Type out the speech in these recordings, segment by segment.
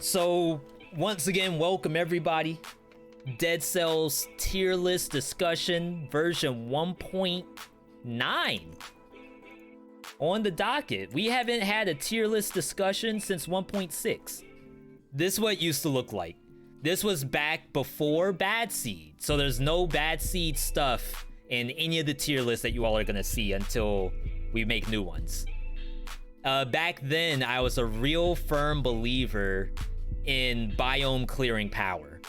So, once again, welcome everybody. Dead Cells tier list discussion version 1.9 on the docket. We haven't had a tier list discussion since 1.6. This is what it used to look like. This was back before Bad Seed, so there's no Bad Seed stuff in any of the tier lists that you all are gonna see until we make new ones. Back then, I was a real firm believer in biome clearing power.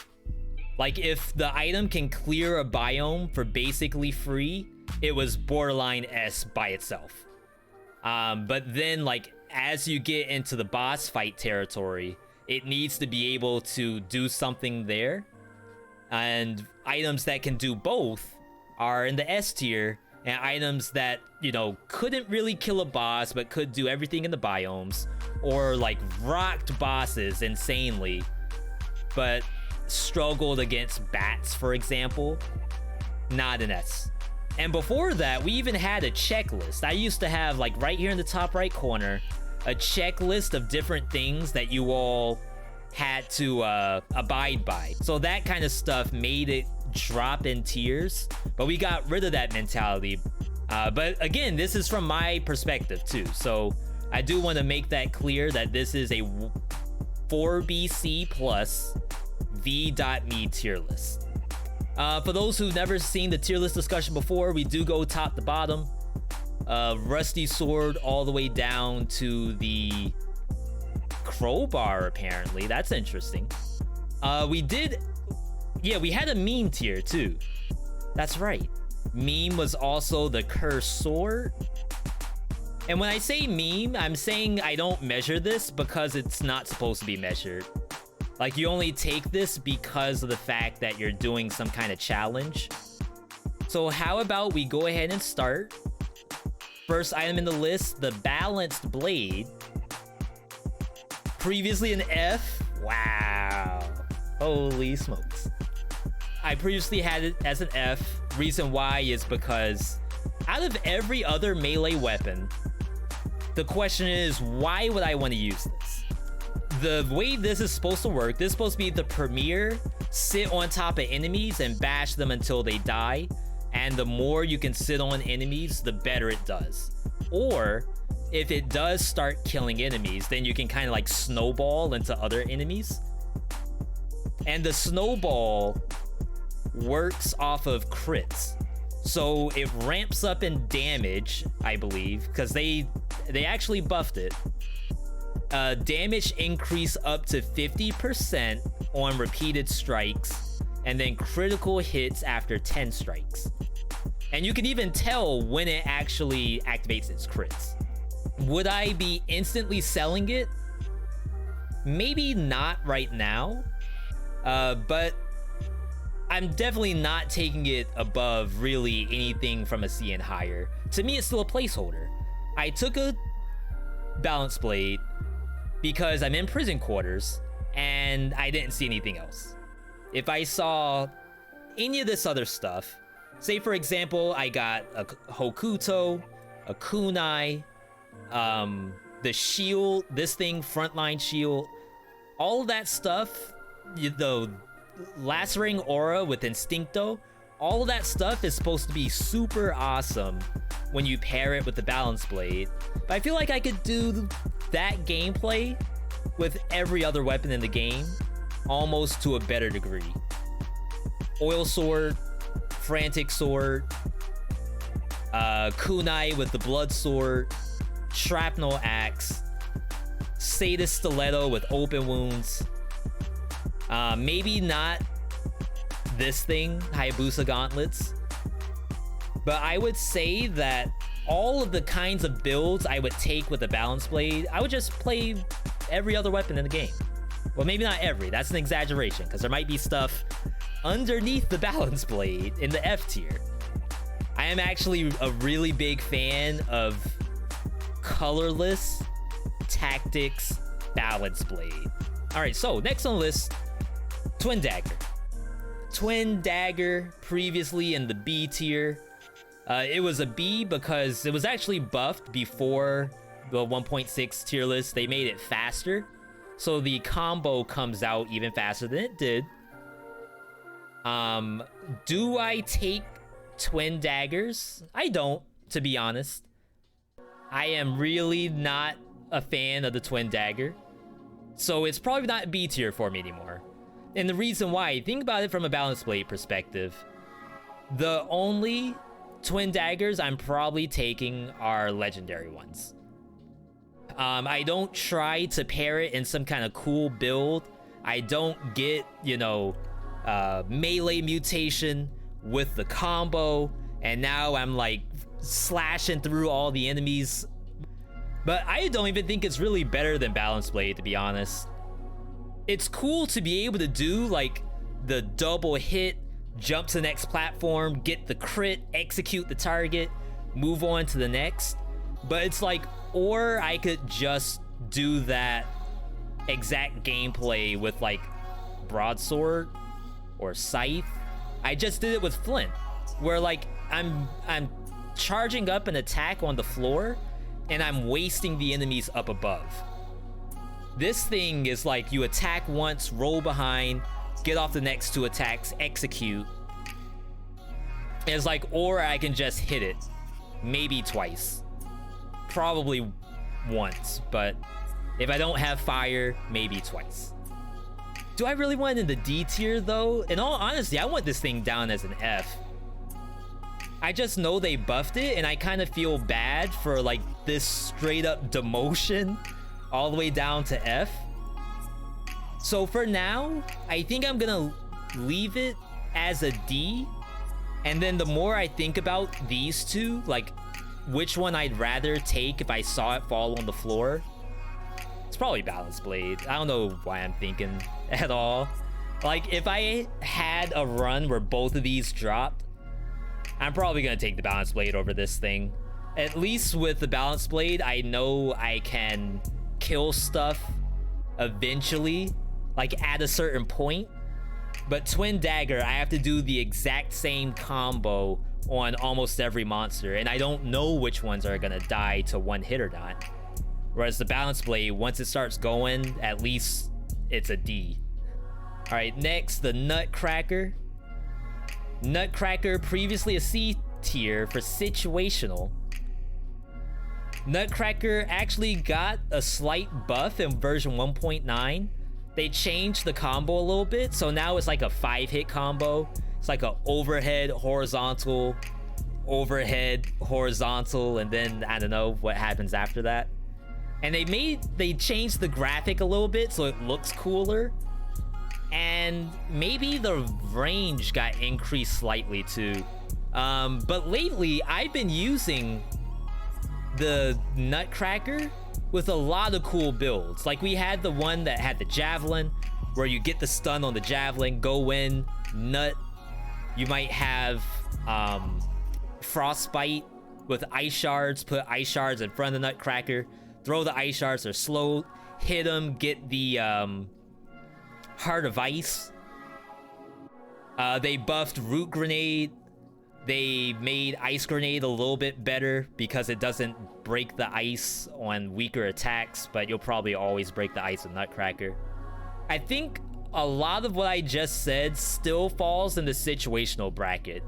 Like, if the item can clear a biome for basically free, it was borderline S by itself. But then, like, as you get into the boss fight territory, it needs to be able to do something there. And items that can do both are in the S tier, and items that, you know, couldn't really kill a boss but could do everything in the biomes, or like rocked bosses insanely but struggled against bats, for example, not an S. And before that, we even had a checklist. I used to have, like, right here in the top right corner, a checklist of different things that you all had to abide by. So that kind of stuff made it drop in tiers, but we got rid of that mentality. But again, this is from my perspective too, so I do want to make that clear that this is a 4BC plus VeeDotMe tier list. For those who've never seen the tier list discussion before, we do go top to bottom. Rusty Sword all the way down to the Crowbar, apparently. That's interesting. We had a meme tier too. That's right. Meme was also the Cursed Sword. And when I say meme, I'm saying I don't measure this because it's not supposed to be measured. Like, you only take this because of the fact that you're doing some kind of challenge. So how about we go ahead and start. First item in the list, the Balanced Blade. Previously an F. Wow. Holy smokes. I previously had it as an F. Reason why is because out of every other melee weapon, the question is, why would I want to use this? The way this is supposed to work, this is supposed to be the premier, sit on top of enemies and bash them until they die. And the more you can sit on enemies, the better it does. Or if it does start killing enemies, then you can kind of like snowball into other enemies. And the snowball works off of crits. So it ramps up in damage, I believe, because they actually buffed it. Damage increase up to 50% on repeated strikes, and then critical hits after 10 strikes. And you can even tell when it actually activates its crits. Would I be instantly selling it? Maybe not right now, but I'm definitely not taking it above really anything from a C and higher. To me, it's still a placeholder. I took a Balanced Blade because I'm in prison quarters and I didn't see anything else. If I saw any of this other stuff, say for example, I got a Hokuto, a Kunai, the shield, this thing, frontline shield, all of that stuff, the lacerating aura with Instincto, all of that stuff is supposed to be super awesome when you pair it with the Balanced Blade. But I feel like I could do that gameplay with every other weapon in the game, almost to a better degree. Oil Sword, Frantic Sword, Kunai with the Blood Sword, Shrapnel X, Sada Stiletto with open wounds. Maybe not this thing, Hayabusa Gauntlets, but I would say that all of the kinds of builds I would take with the Balanced Blade, I would just play every other weapon in the game. Well, maybe not every, that's an exaggeration, because there might be stuff underneath the Balanced Blade in the F tier. I am actually a really big fan of colorless tactics Balanced Blade. All right, so next on the list, Twin Dagger. Twin Dagger, previously in the B tier. It was a B because it was actually buffed before the 1.6 tier list. They made it faster. so the combo comes out even faster than it did. Do I take twin daggers? I don't, to be honest. I am really not a fan of the twin dagger, so it's probably not B tier for me anymore. And the reason why, think about it from a balance blade perspective. The only twin daggers I'm probably taking are legendary ones. I don't try to pair it in some kind of cool build. I don't get, you know, melee mutation with the combo, and now I'm like slashing through all the enemies. But I don't even think it's really better than balance blade, to be honest. It's cool to be able to do like the double hit, jump to the next platform, get the crit, execute the target, move on to the next. But it's like, or I could just do that exact gameplay with like Broadsword or Scythe. I just did it with Flint, where like I'm charging up an attack on the floor and I'm wasting the enemies up above. This thing is like you attack once, roll behind, get off the next two attacks, execute. It's like, or I can just hit it, maybe twice, probably once, but if I don't have fire, maybe twice. Do I really want it in the D tier though? In all honesty, I want this thing down as an F. I just know they buffed it and I kind of feel bad for like this straight up demotion all the way down to F. So for now, I think I'm gonna leave it as a D. And then the more I think about these two, like which one I'd rather take if I saw it fall on the floor, it's probably balance blade. I don't know why I'm thinking at all. Like if I had a run where both of these dropped, I'm probably gonna take the balance blade over this thing. At least with the balance blade, I know I can kill stuff eventually, like at a certain point. But twin dagger, I have to do the exact same combo on almost every monster, and I don't know which ones are gonna die to one hit or not. Whereas the balance blade, once it starts going, at least it's a D. All right, next, the Nutcracker. Nutcracker, previously a C tier for situational. Nutcracker actually got a slight buff in version 1.9. They changed the combo a little bit, so now it's like a 5-hit combo. It's like a overhead, horizontal, overhead, horizontal, and then I don't know what happens after that. And they changed the graphic a little bit so it looks cooler. And maybe the range got increased slightly too. But lately I've been using the Nutcracker with a lot of cool builds. Like we had the one that had the javelin, where you get the stun on the javelin, go in, nut. You might have frostbite with ice shards, put ice shards in front of the Nutcracker, throw the ice shards, they're slow, hit them, get the Heart of Ice. They buffed Root Grenade. They made Ice Grenade a little bit better because it doesn't break the ice on weaker attacks, but you'll probably always break the ice with Nutcracker. I think a lot of what I just said still falls in the situational bracket.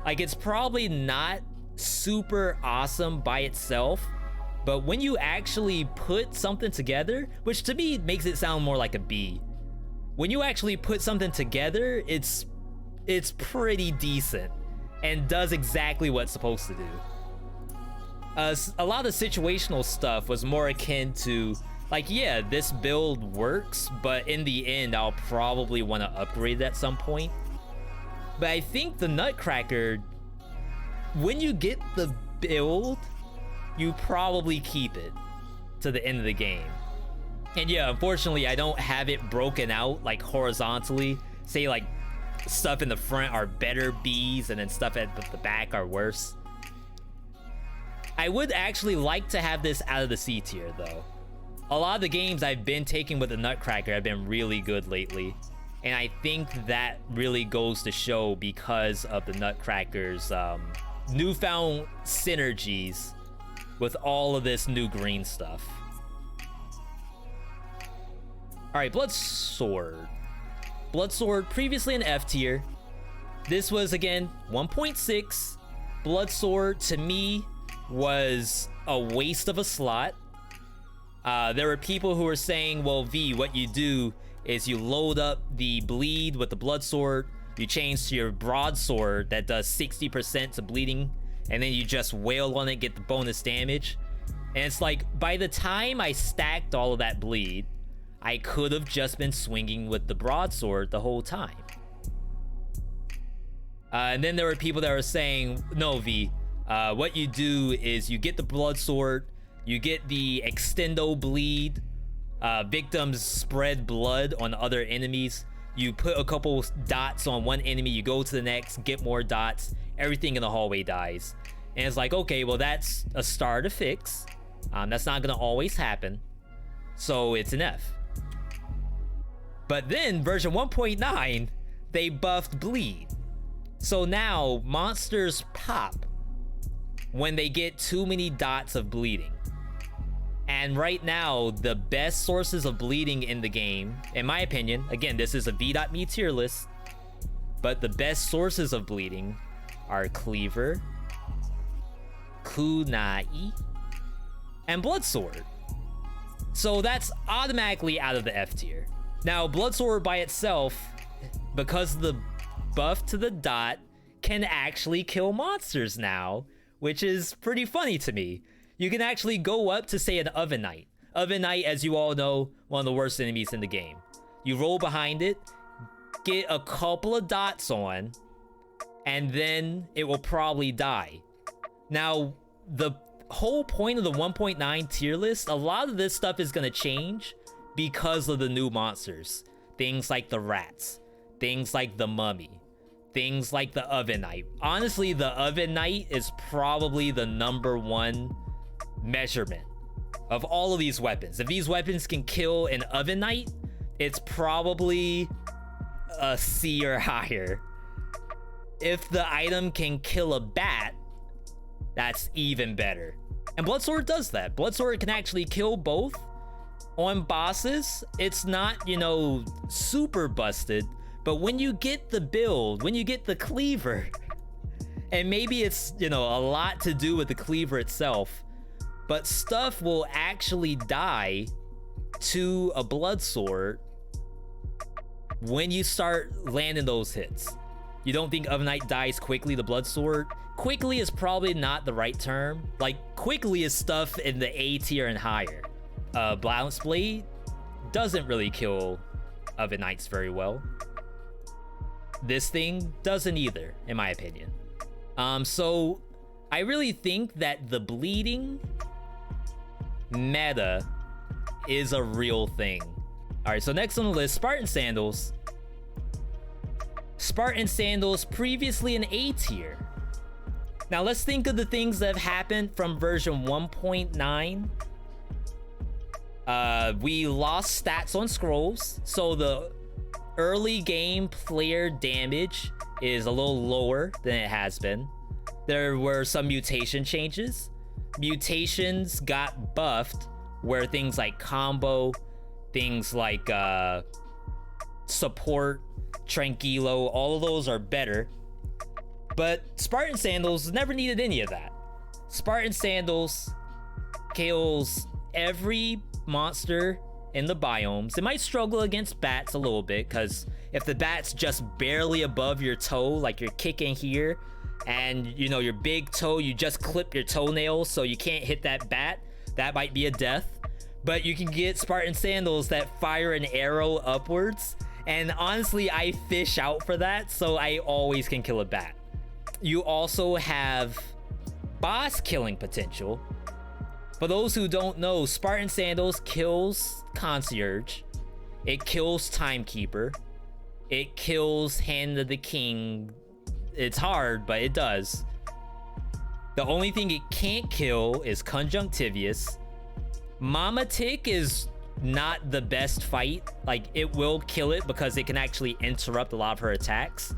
Like, it's probably not super awesome by itself, but when you actually put something together, which to me makes it sound more like a B, when you actually put something together, it's pretty decent and does exactly what it's supposed to do. A lot of situational stuff was more akin to, like, yeah, this build works, but in the end, I'll probably want to upgrade it at some point. But I think the Nutcracker, when you get the build, you probably keep it to the end of the game. And yeah, unfortunately, I don't have it broken out like horizontally. Say like stuff in the front are better Bs and then stuff at the back are worse. I would actually like to have this out of the C tier though. A lot of the games I've been taking with the Nutcracker have been really good lately. And I think that really goes to show because of the Nutcracker's newfound synergies with all of this new green stuff. right, Bloodsword. Bloodsword, previously an F tier. This was, again, 1.6. Bloodsword, to me, was a waste of a slot. There were people who were saying, well, V, what you do is you load up the bleed with the Bloodsword, you change to your Broadsword that does 60% to bleeding, and then you just wail on it, get the bonus damage. And it's like, by the time I stacked all of that bleed, I could have just been swinging with the Broadsword the whole time. And then there were people that were saying, no, V, what you do is you get the Bloodsword, you get the extendo bleed, victims spread blood on other enemies, you put a couple dots on one enemy, you go to the next, get more dots, everything in the hallway dies. And it's like, okay, well, that's a star to fix. That's not gonna always happen, so it's an F. But then version 1.9, they buffed bleed. So now monsters pop when they get too many dots of bleeding. And right now, the best sources of bleeding in the game, in my opinion, again, this is a VeeDotMe tier list, but the best sources of bleeding are Cleaver, Kunai, and Bloodsword. So that's automatically out of the F tier. Now, Bloodsword by itself, because of the buff to the dot, can actually kill monsters now, which is pretty funny to me. You can actually go up to, say, an Oven Knight. Oven Knight, as you all know, one of the worst enemies in the game. You roll behind it, get a couple of dots on, and then it will probably die. Now, the whole point of the 1.9 tier list, a lot of this stuff is going to change because of the new monsters. Things like the rats, things like the mummy, things like the Oven Knight. Honestly, the Oven Knight is probably the #1 measurement of all of these weapons. If these weapons can kill an Oven Knight, it's probably a C or higher. If the item can kill a bat, that's even better. And Bloodsword does that. Bloodsword can actually kill both. On bosses, it's not, you know, super busted, but when you get the build, when you get the Cleaver, and maybe it's, you know, a lot to do with the Cleaver itself, but stuff will actually die to a Bloodsword when you start landing those hits. You don't think Oven Knight dies quickly to Bloodsword? Quickly is probably not the right term. Like, quickly is stuff in the A tier and higher. Balance Blade doesn't really kill Oven Knights very well. This thing doesn't either, in my opinion. So I really think that the bleeding meta is a real thing. All right, so next on the list, Spartan Sandals. Spartan Sandals, previously an A tier. Now let's think of the things that have happened from version 1.9. We lost stats on scrolls, so the early game player damage is a little lower than it has been. There were some mutation changes. Mutations got buffed, where things like combo, things like support, tranquilo, all of those are better. But Spartan Sandals never needed any of that. Spartan Sandals kills every monster in the biomes. It might struggle against bats a little bit, because if the bat's just barely above your toe, like you're kicking here, and you know your big toe, you just clip your toenails so you can't hit that bat, that might be a death. But you can get Spartan Sandals that fire an arrow upwards, and honestly I fish out for that, so I always can kill a bat. You also have boss killing potential. For those who don't know, Spartan Sandals kills Concierge, it kills Timekeeper, it kills Hand of the King. It's hard, but it does. The only thing it can't kill is Conjunctivius. Mama Tick is not the best fight. Like, it will kill it because it can actually interrupt a lot of her attacks.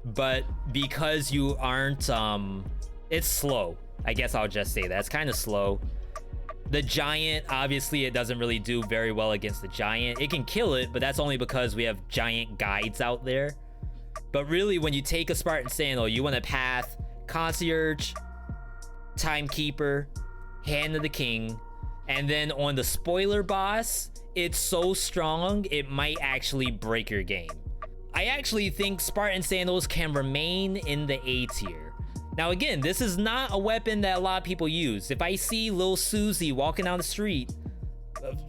But because you aren't, it's slow. I guess I'll just say that. It's kind of slow. The giant, obviously, it doesn't really do very well against the giant. It can kill it, but that's only because we have giant guides out there. But really, when you take a Spartan Sandal, you want to path Concierge, Timekeeper, Hand of the King, and then on the spoiler boss, it's so strong, it might actually break your game. I actually think Spartan Sandals can remain in the A tier. Now again, this is not a weapon that a lot of people use. If I see Lil Susie walking down the street,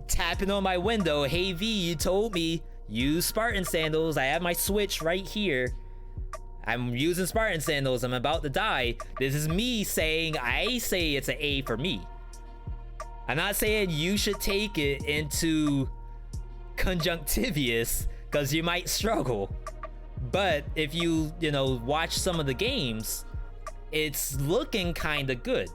tapping on my window, hey V, you told me, use Spartan Sandals, I have my Switch right here. I'm using Spartan Sandals, I'm about to die. This is me saying, I say it's an A for me. I'm not saying you should take it into conjunctivious, because you might struggle. But if you watch some of the games, it's looking kind of good.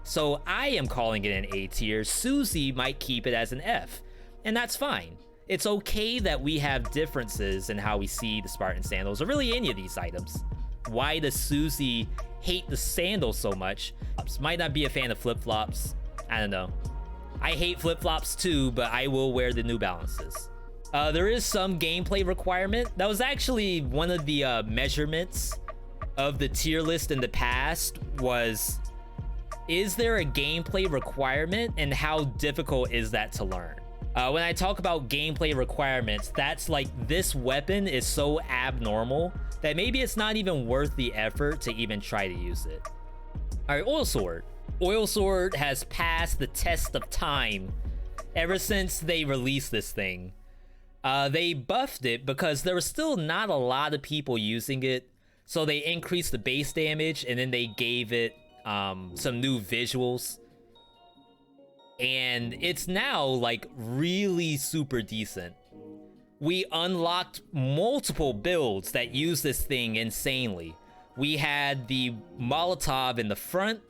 So I am calling it an A tier. Susie might keep it as an F, and that's fine. It's okay that we have differences in how we see the Spartan Sandals, or really any of these items. Why does Susie hate the sandals so much? Might not be a fan of flip-flops. I don't know. I hate flip-flops too, but I will wear the New Balances. There is some gameplay requirement. That was actually one of the measurements of the tier list in the past was, is there a gameplay requirement and how difficult is that to learn? When I talk about gameplay requirements, that's like this weapon is so abnormal that maybe it's not even worth the effort to even try to use it. All right, Oil Sword. Oil Sword has passed the test of time ever since they released this thing. They buffed it because there was still not a lot of people using it. So they increased the base damage, and then they gave it some new visuals. And it's now like really super decent. We unlocked multiple builds that use this thing insanely. We had the Molotov in the front.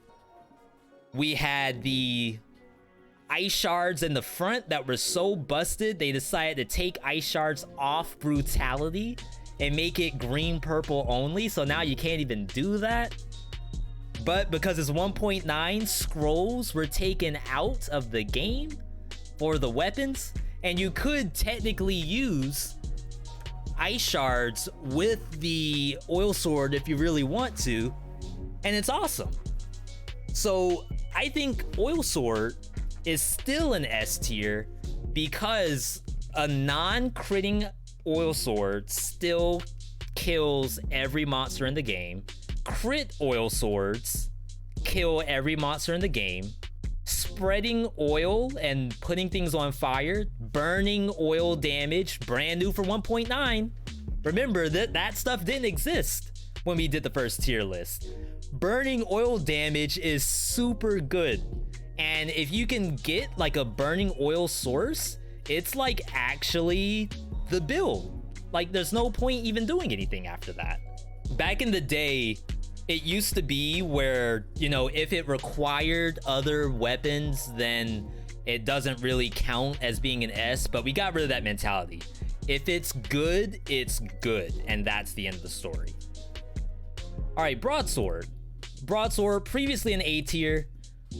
We had the Ice Shards in the front that were so busted, they decided to take Ice Shards off Brutality and make it green purple only, so now you can't even do that. But because it's 1.9, scrolls were taken out of the game for the weapons, and you could technically use Ice Shards with the Oil Sword if you really want to, and it's awesome. So I think Oil Sword is still an S tier because a non-critting Oil Sword still kills every monster in the game. Crit Oil Swords kill every monster in the game. Spreading oil and putting things on fire, burning oil damage, brand new for 1.9. Remember that stuff didn't exist when we did the first tier list. Burning oil damage is super good. And if you can get like a burning oil source, it's like actually the build. Like there's no point even doing anything after that. Back in the day, it used to be where, if it required other weapons, then it doesn't really count as being an S, but we got rid of that mentality. If it's good, and that's the end of the story. All right, Broadsword. Broadsword, previously an A tier.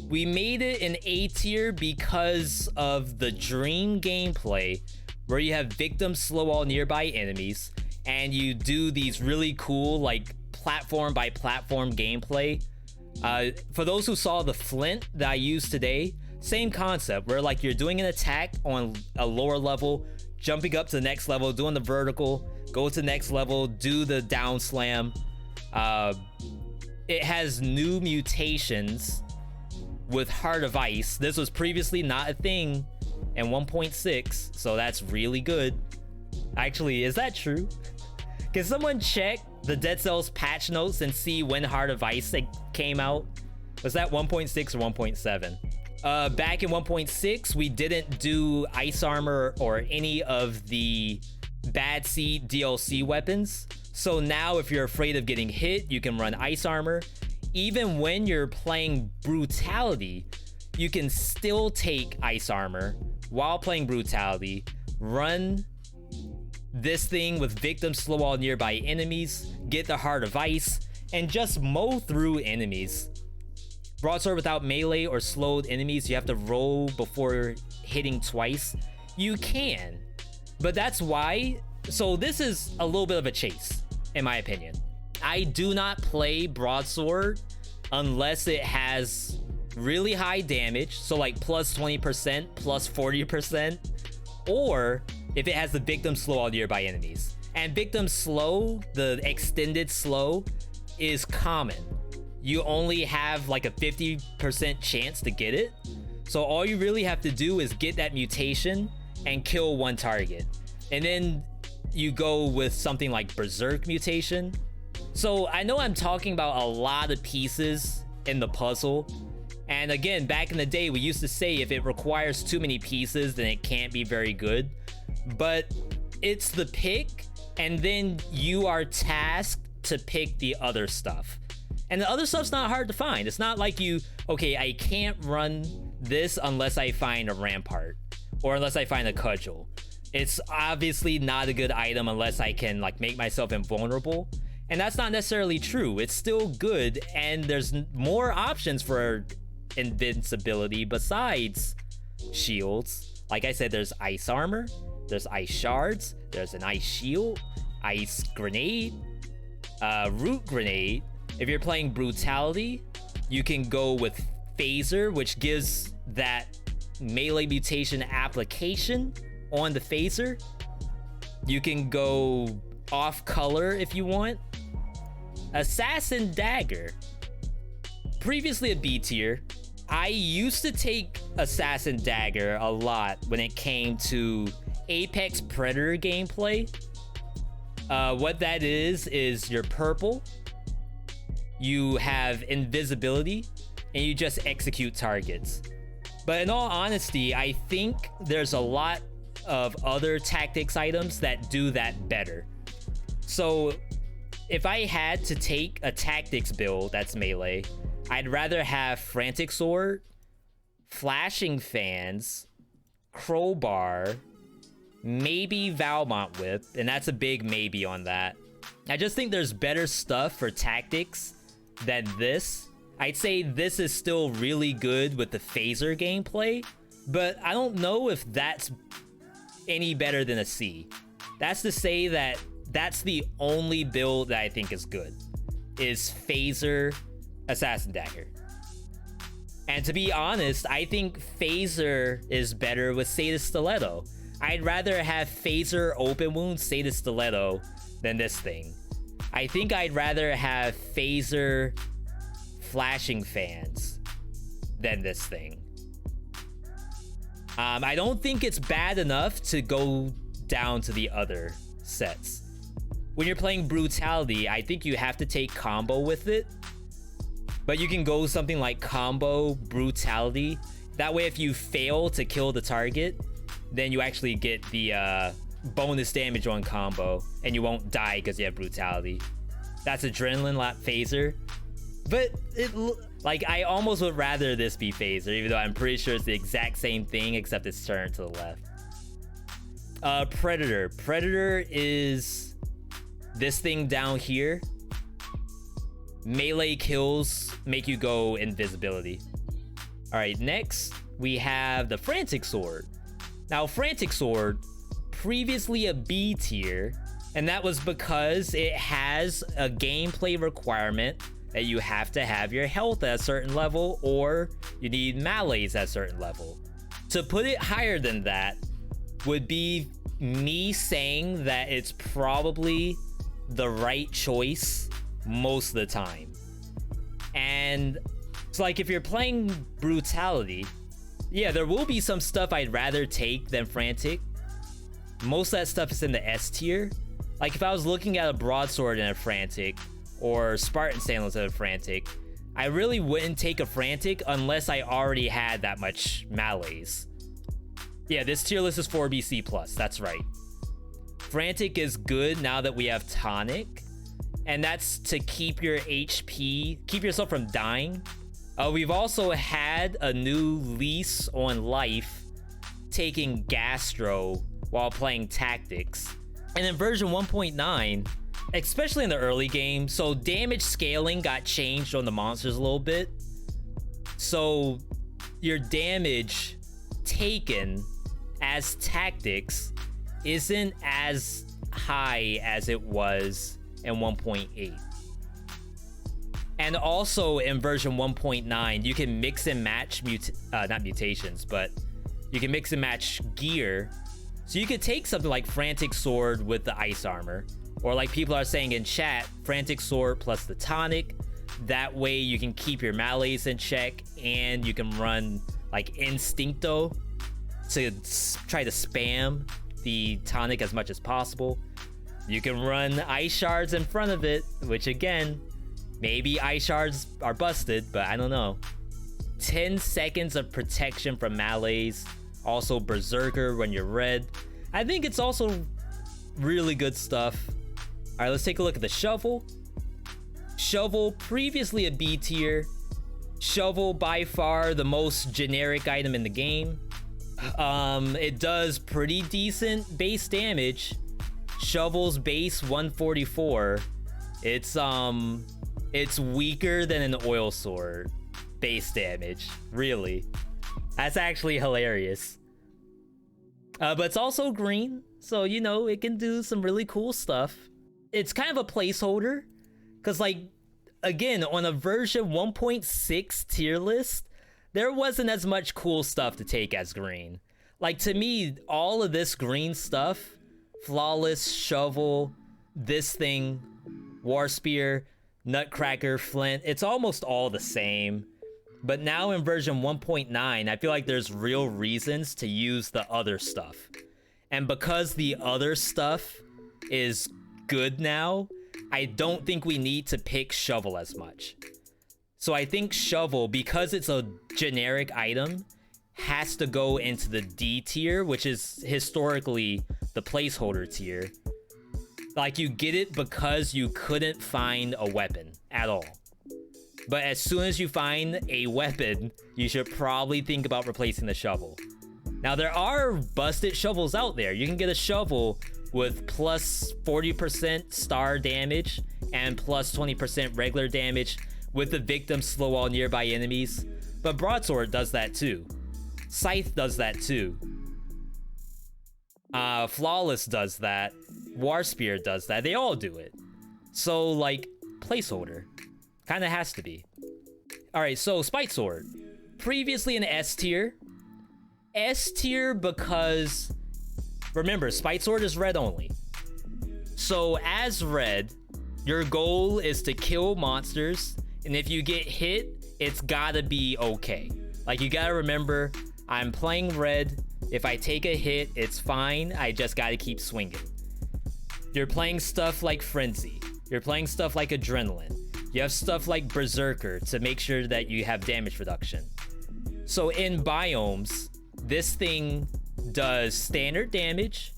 We made it an A tier because of the dream gameplay where you have victims slow all nearby enemies and you do these really cool like platform by platform gameplay. For those who saw the Flint that I used today, same concept where like you're doing an attack on a lower level, jumping up to the next level, doing the vertical, go to the next level, do the down slam. It has new mutations with Heart of Ice. This was previously not a thing in 1.6, so that's really good. Actually, is that true? Can someone check the Dead Cells patch notes and see when Heart of Ice came out? Was that 1.6 or 1.7? Back in 1.6, we didn't do Ice Armor or any of the Bad Seed DLC weapons. So now if you're afraid of getting hit, you can run Ice Armor. Even when you're playing Brutality, you can still take Ice Armor while playing Brutality, run this thing with victims slow all nearby enemies, get the Heart of Ice, and just mow through enemies. Broadsword without melee or slowed enemies, you have to roll before hitting twice. You can, but that's why. So this is a little bit of a chase, in my opinion. I do not play Broadsword unless it has really high damage, so like plus 20%, plus 40%, or if it has the victim slow all nearby enemies. And victim slow, the extended slow, is common. You only have like a 50% chance to get it. So all you really have to do is get that mutation and kill one target. And then you go with something like Berserk mutation. So I know I'm talking about a lot of pieces in the puzzle. And again, back in the day, we used to say if it requires too many pieces, then it can't be very good. But it's the pick, and then you are tasked to pick the other stuff. And the other stuff's not hard to find. It's not like you, okay, I can't run this unless I find a rampart or unless I find a cudgel. It's obviously not a good item unless I can like make myself invulnerable. And that's not necessarily true. It's still good, and there's more options for invincibility besides shields. Like I said, there's ice armor, there's ice shards, there's an ice shield, ice grenade, root grenade. If you're playing brutality, you can go with phaser, which gives that melee mutation application on the phaser. You can go off color if you want. Assassin dagger, previously a B tier. I used to take Assassin dagger a lot when it came to Apex Predator gameplay. What that is you're purple, you have invisibility, and you just execute targets. But in all honesty, I think there's a lot of other tactics items that do that better. So if I had to take a tactics build that's melee, I'd rather have Frantic Sword, Flashing Fans, Crowbar, maybe Valmont Whip, and that's a big maybe on that. I just think there's better stuff for tactics than this. I'd say this is still really good with the phaser gameplay, but I don't know if that's any better than a C. That's to say that that's the only build that I think is good, is phaser Assassin dagger. And to be honest, I think phaser is better with Sada Stiletto. I'd rather have phaser open wound Sada Stiletto than this thing. I think I'd rather have phaser Flashing Fans than this thing. I don't think it's bad enough to go down to the other sets. When you're playing brutality, I think you have to take combo with it. But you can go something like combo brutality. That way, if you fail to kill the target, then you actually get the bonus damage on combo, and you won't die because you have brutality. That's adrenaline, not phaser. But like, I almost would rather this be phaser, even though I'm pretty sure it's the exact same thing except it's turned to the left. Predator. Predator is this thing down here. Melee kills make you go invisibility. All right, next we have the Frantic Sword. Now, Frantic Sword, previously a B tier, and that was because it has a gameplay requirement that you have to have your health at a certain level, or you need melees at a certain level. To put it higher than that would be me saying that it's probably the right choice most of the time. And it's like, if you're playing brutality, yeah, there will be some stuff I'd rather take than Frantic. Most of that stuff is in the S tier. Like, if I was looking at a Broadsword and a Frantic, or Spartan Sandals and a Frantic, I really wouldn't take a Frantic unless I already had that much melees. Yeah, this tier list is 4BC+, that's right. Frantic is good now that we have Tonic, and that's to keep your HP, keep yourself from dying. We've also had a new lease on life, taking Gastro while playing Tactics. And in version 1.9, especially in the early game, so damage scaling got changed on the monsters a little bit. So your damage taken as tactics isn't as high as it was in 1.8. And also in version 1.9, you can mix and match not mutations, but you can mix and match gear. So you could take something like Frantic Sword with the ice armor, or like people are saying in chat, Frantic Sword plus the tonic. That way you can keep your melees in check, and you can run like Instincto to try to spam the tonic as much as possible. You can run ice shards in front of it, which again, maybe ice shards are busted, but I don't know. 10 seconds of protection from melees. Also Berserker when you're red. I think it's also really good stuff. All right, let's take a look at the Shovel. Shovel, previously a B tier. Shovel, by far the most generic item in the game. It does pretty decent base damage. Shovel's base 144. It's weaker than an oil sword base damage, really. That's actually hilarious. But it's also green, so you know, it can do some really cool stuff. It's kind of a placeholder, because like, again, on a version 1.6 tier list, there wasn't as much cool stuff to take as green. Like, to me, all of this green stuff, Flawless, Shovel, this thing, War Spear, Nutcracker, Flint, it's almost all the same. But now in version 1.9, I feel like there's real reasons to use the other stuff. And because the other stuff is good now, I don't think we need to pick Shovel as much. So I think Shovel, because it's a generic item, has to go into the D tier, which is historically the placeholder tier. Like, you get it because you couldn't find a weapon at all. But as soon as you find a weapon, you should probably think about replacing the Shovel. Now, there are busted shovels out there. You can get a shovel with plus 40% star damage and plus 20% regular damage with the victim slow all nearby enemies. But Broadsword does that too. Scythe does that too. Flawless does that. War Spear does that. They all do it. So, like, placeholder. Kind of has to be. Alright, so Spite Sword. Previously an S tier. S tier because, remember, Spite Sword is red only. So as red, your goal is to kill monsters, and if you get hit, it's gotta be okay. Like, you gotta remember, I'm playing red. If I take a hit, it's fine. I just gotta keep swinging. You're playing stuff like Frenzy. You're playing stuff like Adrenaline. You have stuff like Berserker to make sure that you have damage reduction. So in biomes, this thing does standard damage.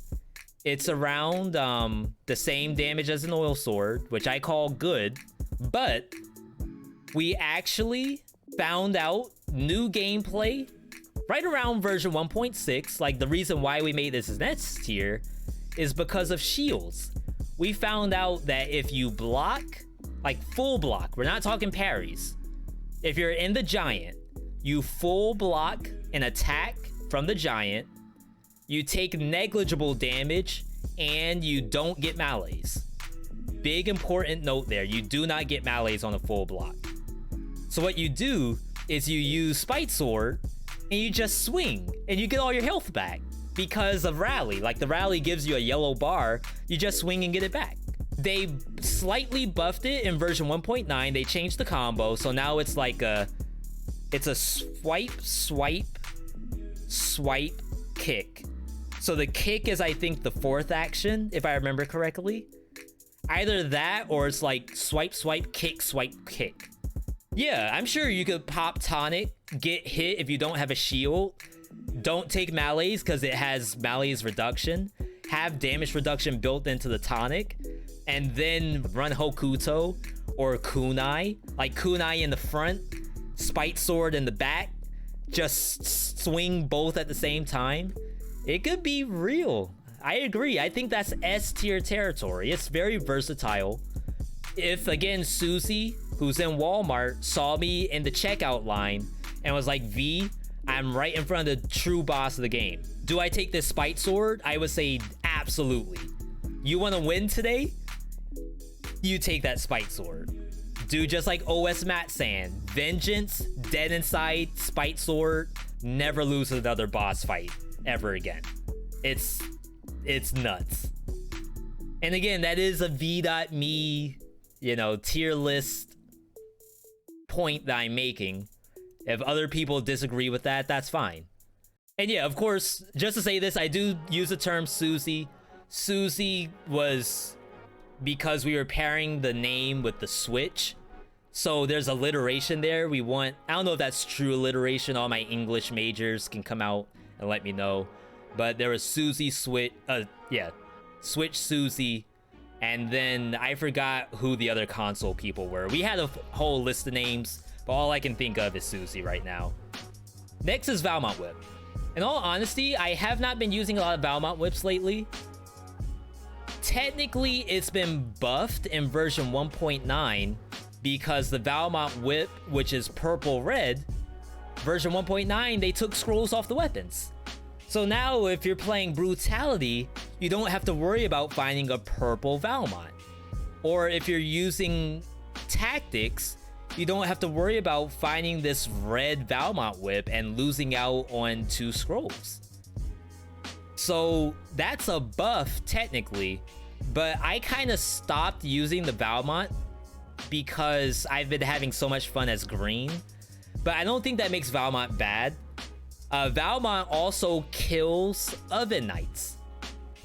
It's around the same damage as an oil sword, which I call good. But we actually found out new gameplay right around version 1.6. Like, the reason why we made this as S tier is because of shields. We found out that if you block, like full block, we're not talking parries. If you're in the giant, you full block an attack from the giant, you take negligible damage, and you don't get melees. Big important note there, you do not get melees on a full block. So what you do is you use Spite Sword, and you just swing, and you get all your health back. Because of Rally, like the Rally gives you a yellow bar, you just swing and get it back. They slightly buffed it in version 1.9, they changed the combo, so now it's like it's a swipe, swipe, swipe, kick. So the kick is, I think, the fourth action, if I remember correctly. Either that, or it's like swipe, swipe, kick, swipe, kick. Yeah, I'm sure you could pop tonic, get hit if you don't have a shield, don't take melees because it has melees reduction, have damage reduction built into the tonic, and then run Hokuto or Kunai. Like Kunai in the front, Spite Sword in the back, just swing both at the same time. It could be real. I agree. I think that's S tier territory. It's very versatile. If, again, Susie, who's in Walmart, saw me in the checkout line and was like, V, I'm right in front of the true boss of the game. Do I take this Spite Sword? I would say absolutely. You want to win today? You take that Spite Sword. Do just like OS Matt saying, vengeance, dead inside, Spite Sword, never lose another boss fight ever again. It's nuts. And again, that is a VeeDotMe, you know, tier list point that I'm making. If other people disagree with that, that's fine. And yeah, of course, just to say this, I do use the term Susie. Susie was because we were pairing the name with the Switch. So there's alliteration there. We want, I don't know if that's true alliteration. All my English majors can come out and let me know. But there was Susie Switch, Switch Susie. And then I forgot who the other console people were. We had a whole list of names, but all I can think of is Susie right now. Next is Valmont Whip. In all honesty, I have not been using a lot of Valmont Whips lately. Technically, it's been buffed in version 1.9 because the Valmont Whip, which is purple-red, version 1.9, they took scrolls off the weapons. So now if you're playing Brutality, you don't have to worry about finding a purple Valmont. Or if you're using Tactics, you don't have to worry about finding this red Valmont Whip and losing out on 2 scrolls. So that's a buff technically, but I kind of stopped using the Valmont because I've been having so much fun as green. But I don't think that makes Valmont bad. Valmont also kills Oven Knights,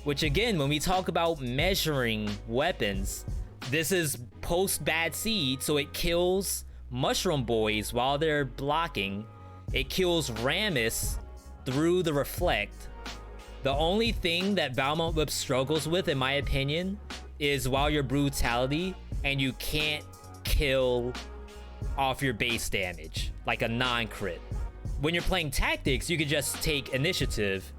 which again, when we talk about measuring weapons, this is post Bad Seed, so it kills Mushroom Boys while they're blocking. It kills Rammus through the Reflect. The only thing that Valmont Whip struggles with, in my opinion, is while you're Brutality and you can't kill off your base damage, like a non-crit. When you're playing Tactics, you can just take Initiative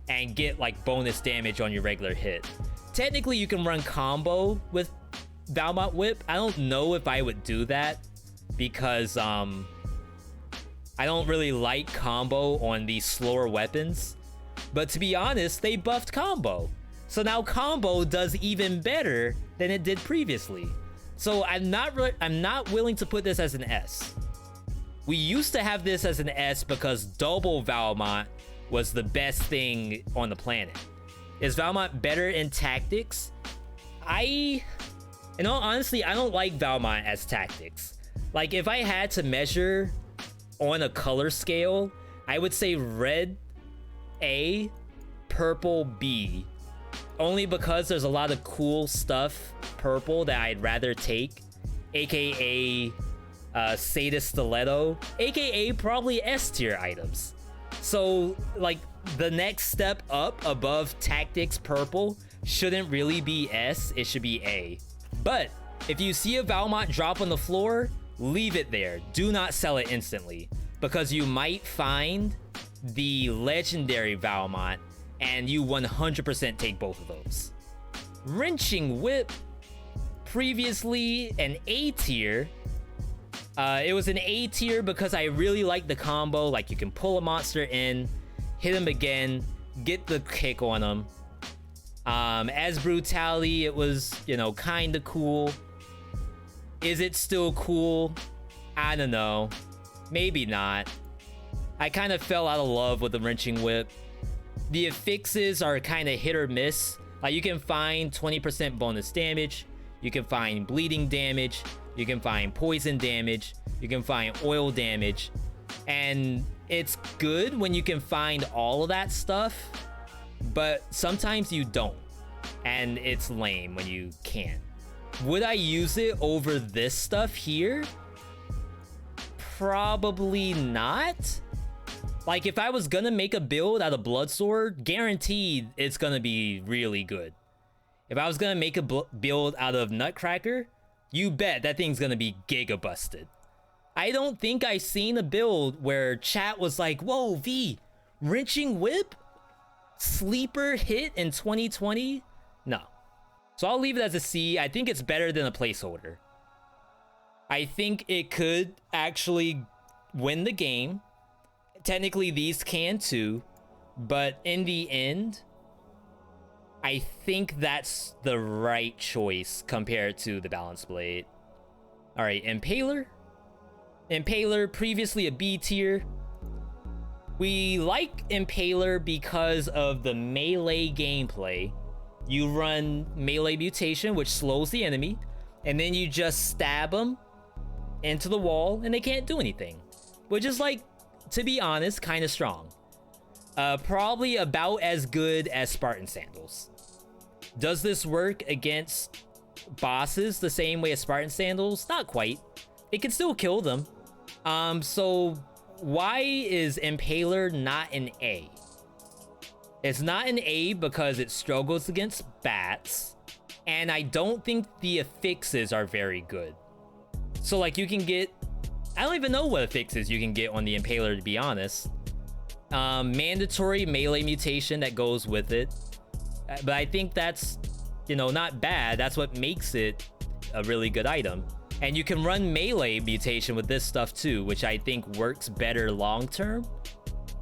and get like bonus damage on your regular hit. Technically, you can run combo with Valmont Whip. I don't know if I would do that because I don't really like combo on these slower weapons. But to be honest, they buffed combo. So now combo does even better than it did previously. So I'm not willing to put this as an S. We used to have this as an S because double Valmont was the best thing on the planet. Is Valmont better in Tactics? In all honesty, I don't like Valmont as Tactics. Like if I had to measure on a color scale, I would say red A, purple B. Only because there's a lot of cool stuff purple that I'd rather take, aka Sada Stiletto, aka probably S tier items. So like the next step up above Tactics purple shouldn't really be S, it should be A. But if you see a Valmont drop on the floor, leave it there. Do not sell it instantly, because you might find the legendary Valmont and you 100% take both of those. Wrenching Whip, previously an A tier. It was an A tier because I really like the combo. Like you can pull a monster in, hit him again, get the kick on him. As Brutality, it was, you know, kind of cool. Is it still cool? I don't know. Maybe not. I kind of fell out of love with the Wrenching Whip. The affixes are kind of hit or miss. Like you can find 20% bonus damage, you can find bleeding damage, you can find poison damage, you can find oil damage, and it's good when you can find all of that stuff, but sometimes you don't, and it's lame when you can't. Would I use it over this stuff here? Probably not. Like if I was gonna make a build out of Bloodsword, guaranteed it's gonna be really good. If I was gonna make a build out of Nutcracker, you bet that thing's gonna be giga busted. I don't think I've seen a build where chat was like, whoa, V, Wrenching Whip? Sleeper hit in 2020? No. So I'll leave it as a C. I think it's better than a placeholder. I think it could actually win the game. Technically, these can too, but in the end, I think that's the right choice compared to the Balance Blade. All right, Impaler. Impaler, previously a B tier. We like Impaler because of the melee gameplay. You run melee mutation, which slows the enemy, and then you just stab them into the wall and they can't do anything, which is, like, to be honest, kind of strong. Probably about as good as Spartan Sandals. Does this work against bosses the same way as Spartan Sandals? Not quite. It can still kill them. So why is Impaler not an A? It's not an A because it struggles against bats, and I don't think the affixes are very good. So, like, you can get, I don't even know what affixes you can get on the Impaler, to be honest. Mandatory melee mutation that goes with it. But I think that's, you know, not bad. That's what makes it a really good item. And you can run melee mutation with this stuff too, which I think works better long term.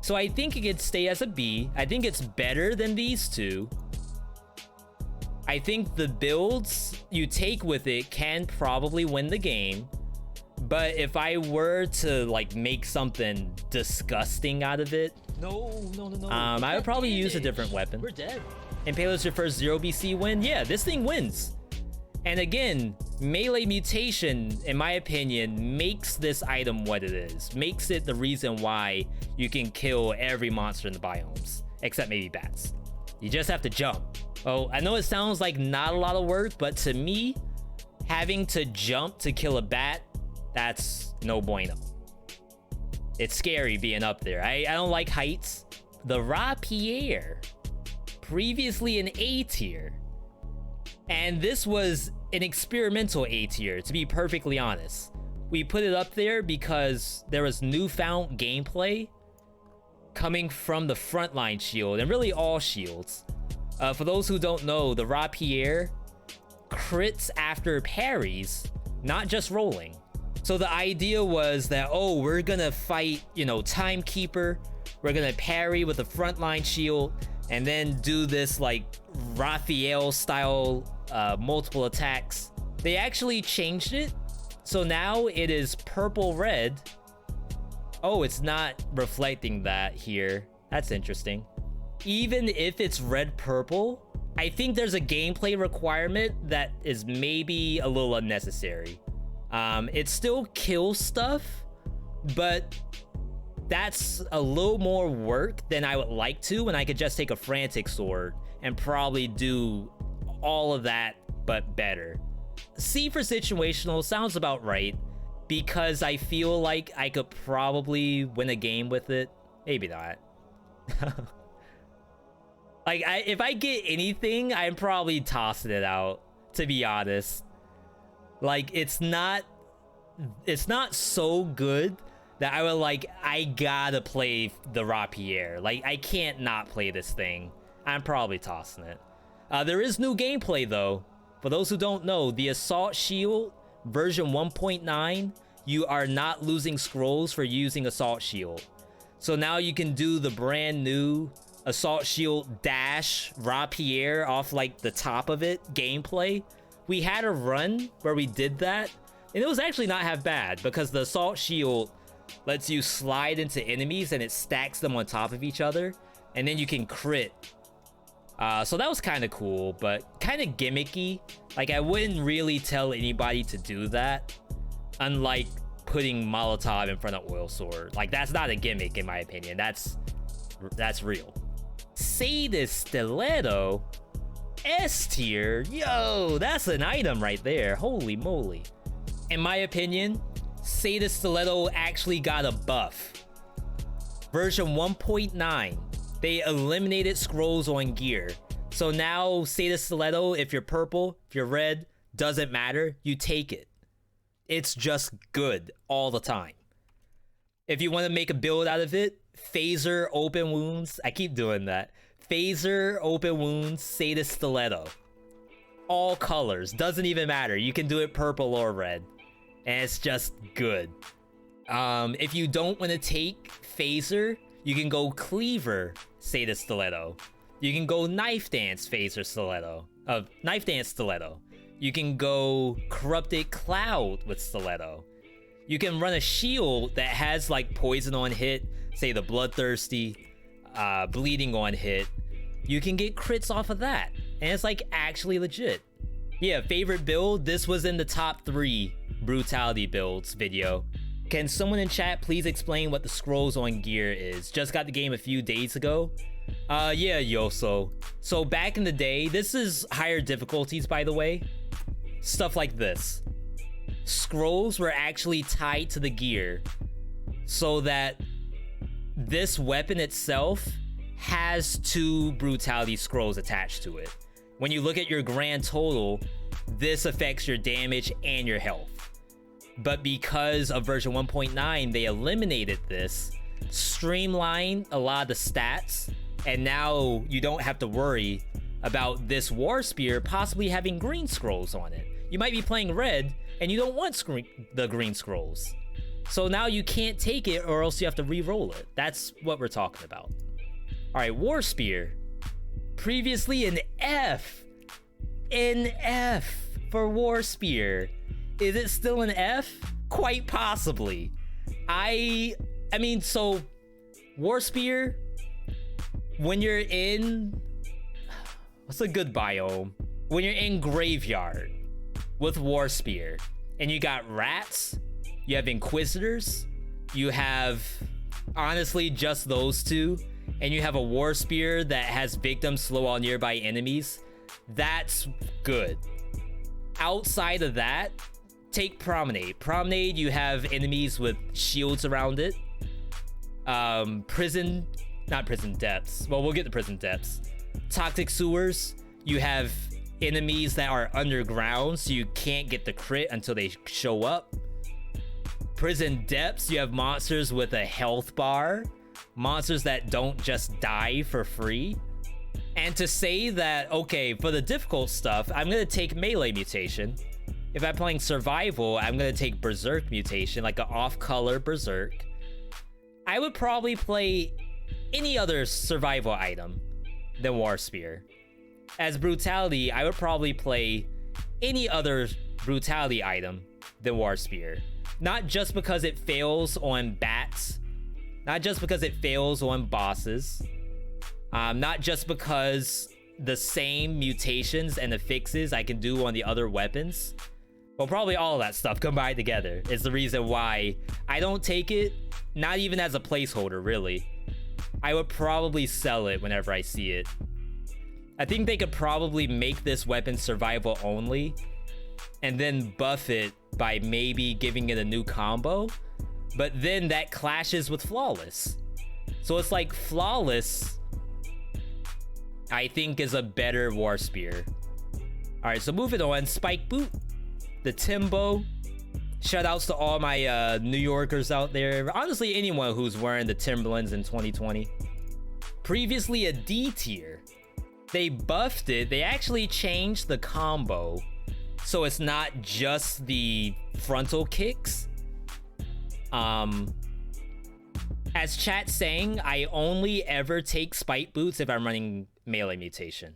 So I think it could stay as a B. I think it's better than these two. I think the builds you take with it can probably win the game. But if I were to, like, make something disgusting out of it, no. I would probably use a different weapon. We're dead. Impaler's your first 0 BC win. Yeah, this thing wins. And again, melee mutation, in my opinion, makes this item what it is. Makes it the reason why you can kill every monster in the biomes, except maybe bats. You just have to jump. Oh, I know it sounds like not a lot of work, but to me, having to jump to kill a bat, that's no bueno. It's scary being up there. I don't like heights. The Rapier, previously an A tier, and this was an experimental A tier, to be perfectly honest. We put it up there because there was newfound gameplay coming from the frontline shield, and really all shields. For those who don't know, the Rapier crits after parries, not just rolling. So the idea was that, oh, we're gonna fight, you know, Timekeeper, we're gonna parry with a frontline shield, and then do this, like, Raphael style multiple attacks. They actually changed it, so now it is purple-red. Oh, it's not reflecting that here. That's interesting. Even if it's red-purple, I think there's a gameplay requirement that is maybe a little unnecessary. It still kills stuff, but that's a little more work than I would like to when I could just take a frantic sword and probably do all of that, but better. C for situational sounds about right, because I feel like I could probably win a game with it. Maybe not. Like, if I get anything, I'm probably tossing it out, to be honest. Like, it's not so good that I would, like, I gotta play the Rapier. Like, I can't not play this thing. I'm probably tossing it. There is new gameplay, though. For those who don't know, the Assault Shield version 1.9, you are not losing scrolls for using Assault Shield. So now you can do the brand new Assault Shield dash Rapier off, like, the top of it gameplay. We had a run where we did that, and it was actually not half bad, because the Assault Shield lets you slide into enemies and it stacks them on top of each other, and then you can crit. So that was kind of cool, but kind of gimmicky. Like, I wouldn't really tell anybody to do that, unlike putting Molotov in front of Oil Sword. Like, that's not a gimmick, in my opinion. That's real. Sada Stiletto, S tier. Yo, that's an item right there. Holy moly. In my opinion, Sada Stiletto actually got a buff. Version 1.9, they eliminated scrolls on gear. So now Sada Stiletto, if you're purple, if you're red, doesn't matter, you take it. It's just good all the time. If you want to make a build out of it, Phaser, open wounds. I keep doing that. Phaser, open wounds, Sada Stiletto. All colors, doesn't even matter. You can do it purple or red. And it's just good. If you don't want to take Phaser, you can go Cleaver, Sada Stiletto. You can go Knife Dance, Phaser Stiletto. Knife Dance Stiletto. You can go Corrupted Cloud with Stiletto. You can run a shield that has like poison on hit, say the Bloodthirsty, bleeding on hit. You can get crits off of that, and it's like actually legit. Yeah, favorite build, this was in the top 3 brutality builds video. Can someone in chat please explain what the scrolls on gear is? Just got the game a few days ago. Yeah, Yoso. So back in the day, this is higher difficulties, by the way. Stuff like this. Scrolls were actually tied to the gear so that this weapon itself has 2 brutality scrolls attached to it. When you look at your grand total, this affects your damage and your health. But because of version 1.9, they eliminated this, streamlined a lot of the stats, and now you don't have to worry about this War Spear possibly having green scrolls on it. You might be playing red, and you don't want the green scrolls. So now you can't take it, or else you have to re-roll it. That's what we're talking about. Alright, War Spear. Previously an F. An F for War Spear. Is it still an F? Quite possibly. I mean, so War Spear, when you're in, what's a good biome? When you're in Graveyard with War Spear, and you got rats, you have Inquisitors, you have honestly just those 2, and you have a War Spear that has victims slow all nearby enemies, that's good. Outside of that, take Promenade. Promenade, you have enemies with shields around it. Not Prison Depths. Well, we'll get to Prison Depths. Toxic Sewers, you have enemies that are underground, so you can't get the crit until they show up. Prison Depths, you have monsters with a health bar. Monsters that don't just die for free. And to say that, okay, for the difficult stuff, I'm gonna take Melee Mutation. If I'm playing Survival, I'm gonna take Berserk Mutation, like an off-color Berserk. I would probably play any other survival item than War Spear. As Brutality, I would probably play any other Brutality item than War Spear. Not just because it fails on bats, not just because it fails on bosses, not just because the same mutations and the fixes I can do on the other weapons. Well, probably all of that stuff combined together is the reason why I don't take it, not even as a placeholder, really. I would probably sell it whenever I see it. I think they could probably make this weapon survival only, and then buff it by maybe giving it a new combo, but then that clashes with Flawless. So it's like Flawless, I think, is a better War Spear. Alright, so moving on, Spike Boot. The Timbo. Shoutouts to all my New Yorkers out there. Honestly, anyone who's wearing the Timberlands in 2020. Previously a D tier. They buffed it. They actually changed the combo, so it's not just the frontal kicks. As chat saying, I only ever take Spike Boots if I'm running Melee Mutation.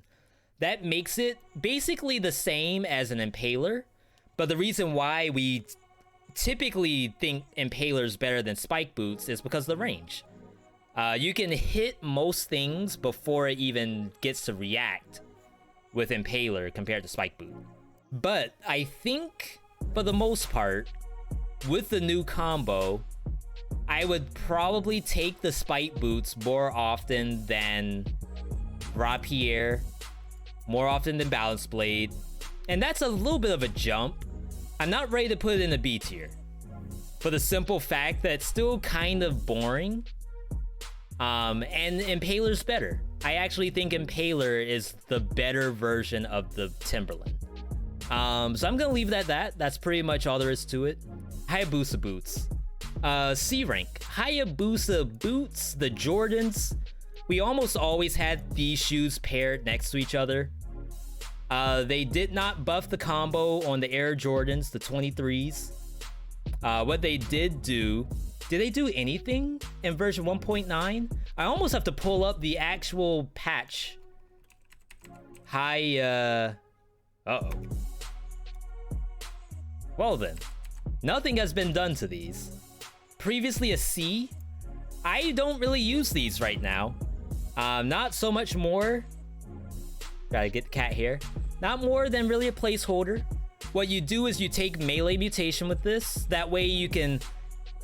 That makes it basically the same as an Impaler. But the reason why we typically think Impaler's better than Spike Boots is because of the range. You can hit most things before it even gets to react with Impaler compared to Spike Boot. But I think, for the most part, with the new combo, I would probably take the Spike Boots more often than Rapier, more often than Balance Blade. And that's a little bit of a jump. I'm not ready to put it in the B tier, for the simple fact that it's still kind of boring. And Impaler's better. I actually think Impaler is the better version of the Timberland. So I'm gonna leave it at that. That's pretty much all there is to it. Hayabusa Boots. C rank. Hayabusa Boots, the Jordans. We almost always had these shoes paired next to each other. They did not buff the combo on the Air Jordans, the 23s. What they did they do anything in version 1.9? I almost have to pull up the actual patch. Uh-oh. Well then, nothing has been done to these. Previously a C, I don't really use these right now. Not so much more. Gotta get the cat here. Not more than really a placeholder. What you do is you take melee mutation with this. That way you can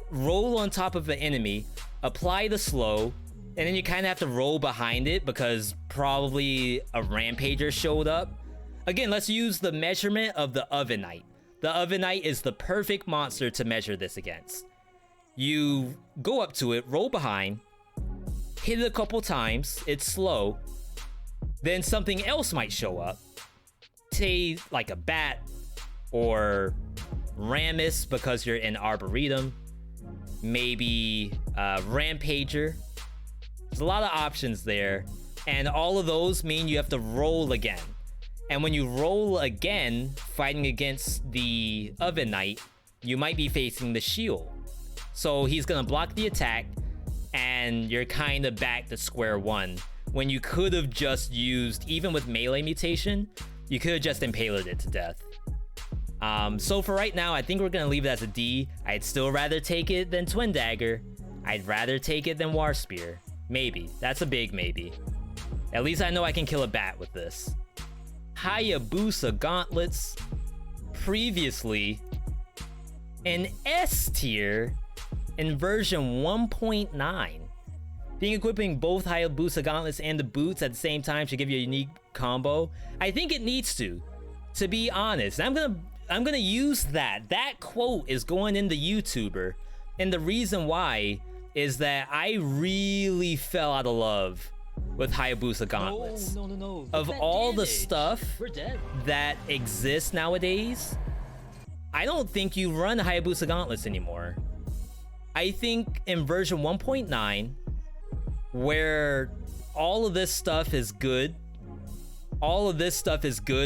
roll on top of an enemy, apply the slow, and then you kind of have to roll behind it because probably a rampager showed up. Again, let's use the measurement of the Oven Knight. The Oven Knight is the perfect monster to measure this against. You go up to it, roll behind, hit it a couple times, it's slow, then something else might show up. Say like a bat or Ramus because you're in Arboretum, maybe Rampager. There's a lot of options there, and all of those mean you have to roll again. And when you roll again, fighting against the Oven Knight, you might be facing the shield. So he's gonna block the attack, and you're kind of back to square one. When you could have just used, even with melee mutation, you could have just impaled it to death. So for right now, I think we're gonna leave it as a D. I'd still rather take it than Twin Dagger. I'd rather take it than War Spear. Maybe. That's a big maybe. At least I know I can kill a bat with this. Hayabusa Gauntlets. Previously an S tier in version 1.9. Being equipping both Hayabusa Gauntlets and the boots at the same time should give you a unique combo. I think it needs to be honest. I'm gonna use that. That quote is going in the YouTuber, and the reason why is that I really fell out of love with Hayabusa Gauntlets. No. Of all the stuff that exists nowadays, I don't think you run Hayabusa Gauntlets anymore. I think in version 1.9, where all of this stuff is good,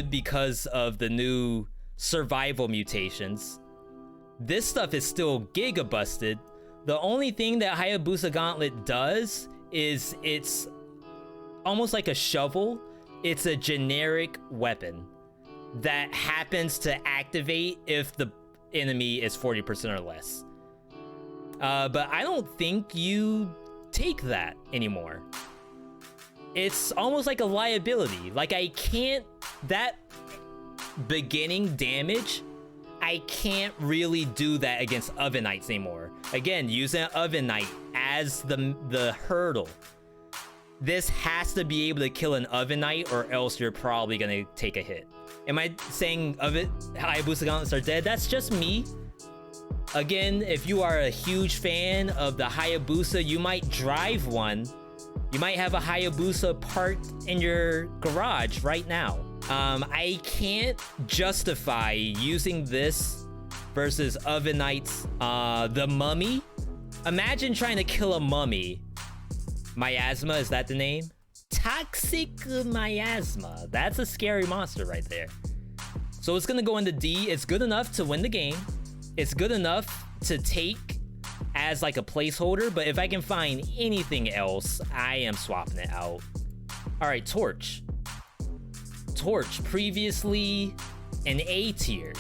because of the new survival mutations. This stuff is still giga busted. The only thing that Hayabusa Gauntlet does is it's almost like a shovel. It's a generic weapon that happens to activate if the enemy is 40% or less. But I don't think you take that anymore. It's almost like a liability. Like that beginning damage, I can't really do that against Oven Knights anymore. Again, using Oven Knight as the hurdle. This has to be able to kill an Oven Knight, or else you're probably gonna take a hit. Am I saying Hayabusa Gauntlets are dead? That's just me. Again, if you are a huge fan of the Hayabusa, you might drive one. You might have a Hayabusa parked in your garage right now. I can't justify using this versus Oven Knights. The Mummy. Imagine trying to kill a mummy. Miasma, is that the name? Toxic Miasma. That's a scary monster right there. So it's gonna go into D. It's good enough to win the game. It's good enough to take as like a placeholder, but if I can find anything else, I am swapping it out. All right, Torch. Torch, previously an A tier.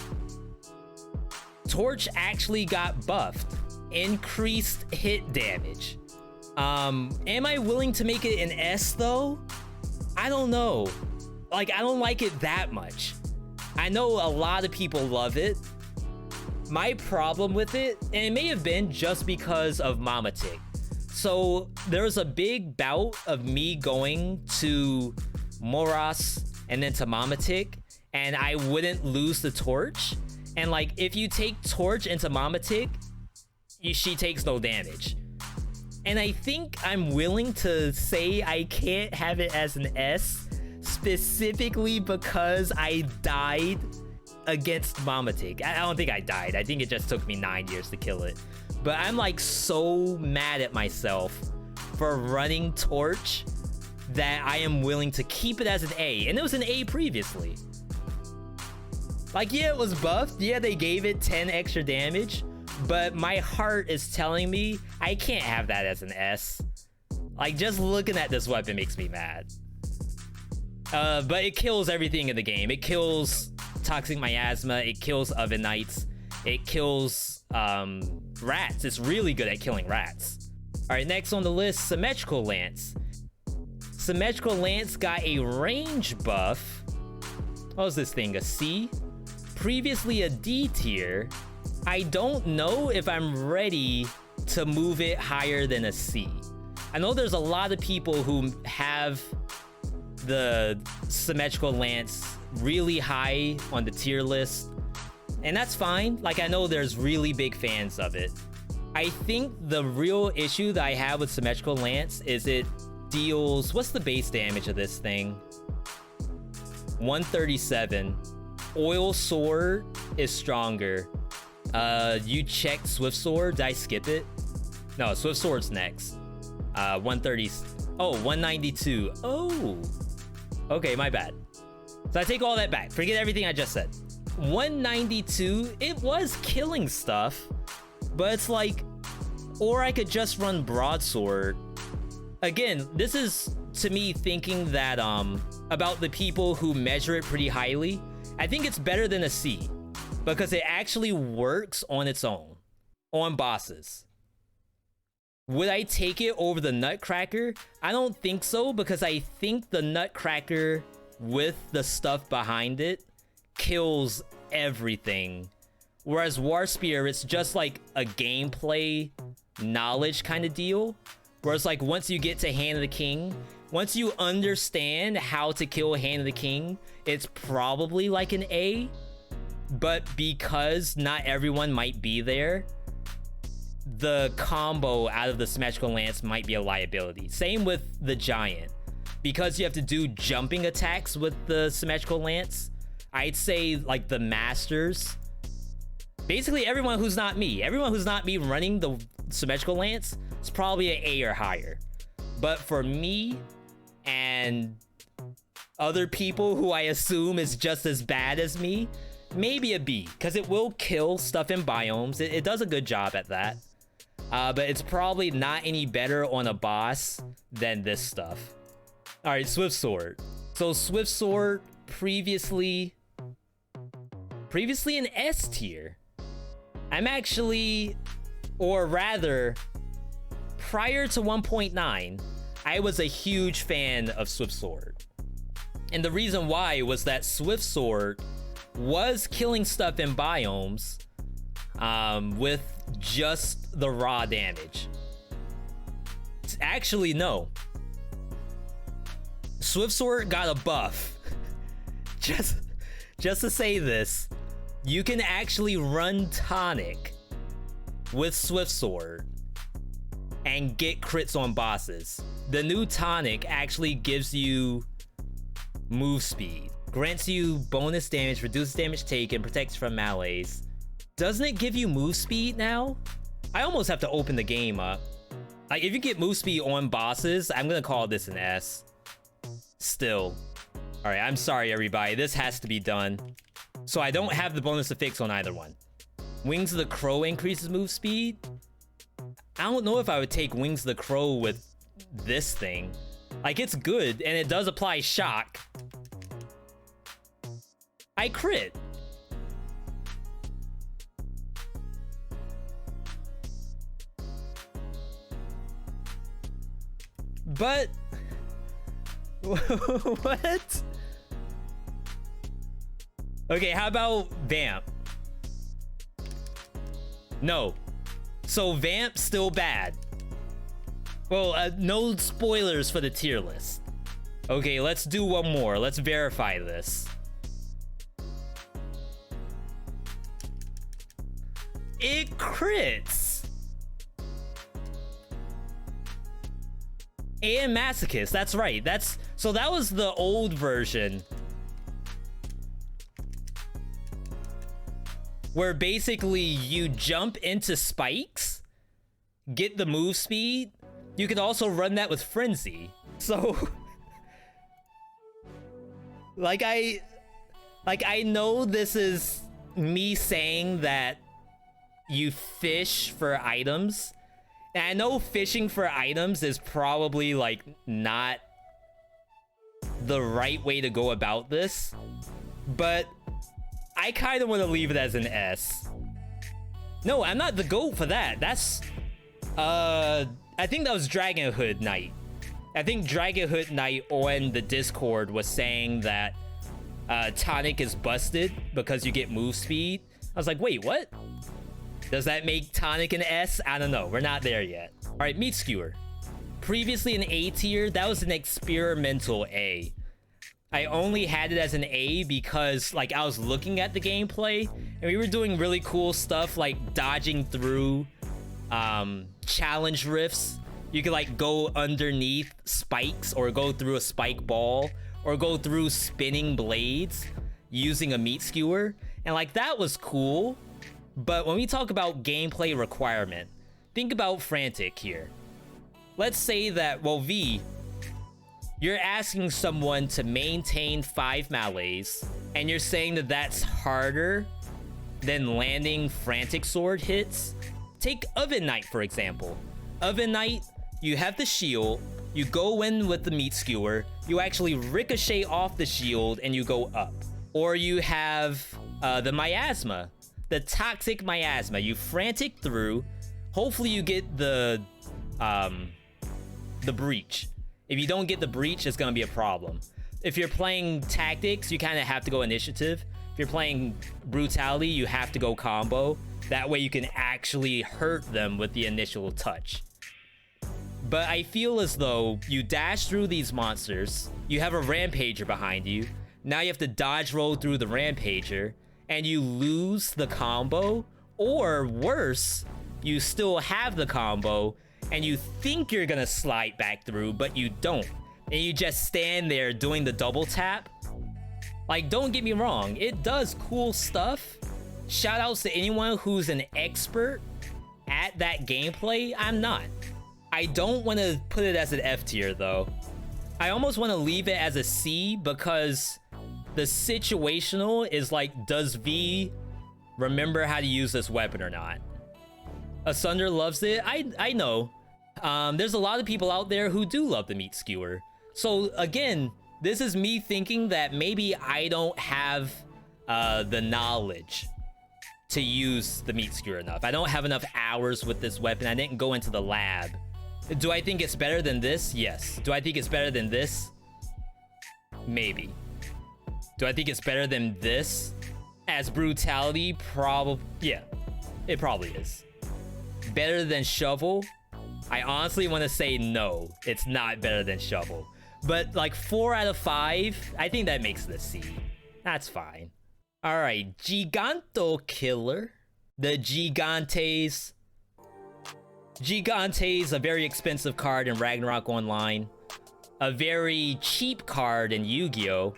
Torch actually got buffed. Increased hit damage. Am I willing to make it an S though? I don't know. Like, I don't like it that much. I know a lot of people love it. My problem with it, and it may have been just because of Mama Tick. So there was a big bout of me going to Moras and then to Mama Tick, and I wouldn't lose the Torch. And like, if you take Torch into Mama Tick, she takes no damage. And I think I'm willing to say I can't have it as an S, specifically because I died against Mama Tick. I don't think I died. I think it just took me 9 years to kill it. But I'm like so mad at myself for running Torch that I am willing to keep it as an A. And it was an A previously. Like, yeah, it was buffed. Yeah, they gave it 10 extra damage. but my heart is telling me I can't have that as an S. Like, just looking at this weapon makes me mad. But it kills everything in the game. It kills Toxic Miasma, it kills Oven Knights, it kills rats. It's really good at killing rats. All right, next on the list, Symmetrical Lance. Symmetrical Lance got a range buff. What was this thing, a C? Previously a D tier. I don't know if I'm ready to move it higher than a C. I know there's a lot of people who have the Symmetrical Lance really high on the tier list, and that's fine. Like, I know there's really big fans of it. I think the real issue that I have with Symmetrical Lance is it deals, what's the base damage of this thing? 137. Oil Sword is stronger. You checked Swiftsword. Did I skip it? No, Swiftsword's next. 130. Oh, 192. Oh, okay, my bad. So I take all that back. Forget everything I just said. 192, it was killing stuff, but it's like, or I could just run Broadsword. Again, this is, to me, thinking that, about the people who measure it pretty highly. I think it's better than a C, because it actually works on its own, on bosses. Would I take it over the Nutcracker? I don't think so, because I think the Nutcracker, with the stuff behind it, kills everything. Whereas War Spear, it's just like a gameplay knowledge kind of deal. Whereas like once you get to Hand of the King, once you understand how to kill Hand of the King, it's probably like an A. But because not everyone might be there, the combo out of the Symmetrical Lance might be a liability. Same with the Giant. Because you have to do jumping attacks with the Symmetrical Lance, I'd say like the Masters, basically everyone who's not me running the Symmetrical Lance, it's probably an A or higher. But for me and other people who I assume is just as bad as me, maybe a B, because it will kill stuff in biomes. It does a good job at that. But it's probably not any better on a boss than this stuff. All right, Swiftsword. So Swiftsword previously an S tier. I'm actually, or rather, prior to 1.9, I was a huge fan of Swiftsword. And the reason why was that Swiftsword was killing stuff in biomes with just the raw damage. Actually, no. Swiftsword got a buff. just to say this, you can actually run Tonic with Swiftsword and get crits on bosses. The new Tonic actually gives you move speed, grants you bonus damage, reduces damage taken, protects from melees. Doesn't it give you move speed now? I almost have to open the game up. Like, if you get move speed on bosses, I'm gonna call this an S. Still. All right, I'm sorry, everybody. This has to be done. So I don't have the bonus to fix on either one. Wings of the Crow increases move speed. I don't know if I would take Wings of the Crow with this thing. Like, it's good, and it does apply shock. I crit. But what? Okay, how about Vamp? No. So Vamp's still bad. Well, no spoilers for the tier list. Okay, let's do one more. Let's verify this. It crits. And Masochist, that's right. So that was the old version, where basically you jump into spikes, get the move speed. You could also run that with Frenzy. So like I know this is me saying that you fish for items. And I know fishing for items is probably like not the right way to go about this, but I kind of want to leave it as an S. No, I'm not the GOAT for that. That's I think that was Dragonhood Knight. I think Dragonhood Knight on the Discord was saying that Tonic is busted because you get move speed. I was like, wait, what? Does that make Tonic an S? I don't know. We're not there yet. All right, Meat Skewer. Previously an A tier, that was an experimental A. I only had it as an A because like I was looking at the gameplay and we were doing really cool stuff like dodging through challenge rifts. You could like go underneath spikes or go through a spike ball or go through spinning blades using a meat skewer. And like that was cool. But when we talk about gameplay requirement, think about Frantic here. Let's say that, well, V, you're asking someone to maintain 5 melees, and you're saying that that's harder than landing Frantic Sword hits. Take Oven Knight, for example. Oven Knight, you have the shield, you go in with the meat skewer, you actually ricochet off the shield, and you go up. Or you have the Miasma, the Toxic Miasma. You frantic through, hopefully you get the breach. If you don't get the breach, it's gonna be a problem. If you're playing tactics, you kind of have to go initiative. If you're playing brutality, you have to go combo. That way you can actually hurt them with the initial touch. But I feel as though you dash through these monsters, you have a Rampager behind you, now you have to dodge roll through the Rampager, and you lose the combo, or worse, you still have the combo, and you think you're gonna slide back through, but you don't. And you just stand there doing the double tap. Like, don't get me wrong, it does cool stuff. Shout outs to anyone who's an expert at that gameplay. I'm not. I don't want to put it as an F tier though. I almost want to leave it as a C because the situational is like, does V remember how to use this weapon or not? Asunder loves it. I know. There's a lot of people out there who do love the meat skewer. So again, this is me thinking that maybe I don't have the knowledge to use the meat skewer enough. I don't have enough hours with this weapon. I didn't go into the lab. Do I think it's better than this? Yes. Do I think it's better than this? Maybe. Do I think it's better than this? As brutality? Probably. Yeah, it probably is. Better than Shovel? I honestly want to say no. It's not better than Shovel. But like 4 out of 5, I think that makes it a C. That's fine. All right, Giganto Killer. The Gigantes. Gigantes, a very expensive card in Ragnarok Online. A very cheap card in Yu-Gi-Oh!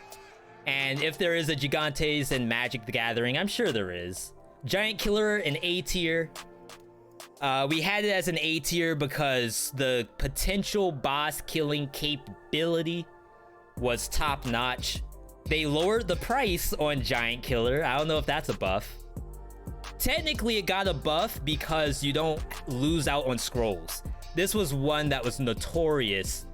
And if there is a Gigantes in Magic the Gathering, I'm sure there is. Giant Killer, an A tier. We had it as an A tier because the potential boss killing capability was top notch. They lowered the price on Giant Killer. I don't know if that's a buff. Technically, it got a buff because you don't lose out on scrolls. This was one that was notorious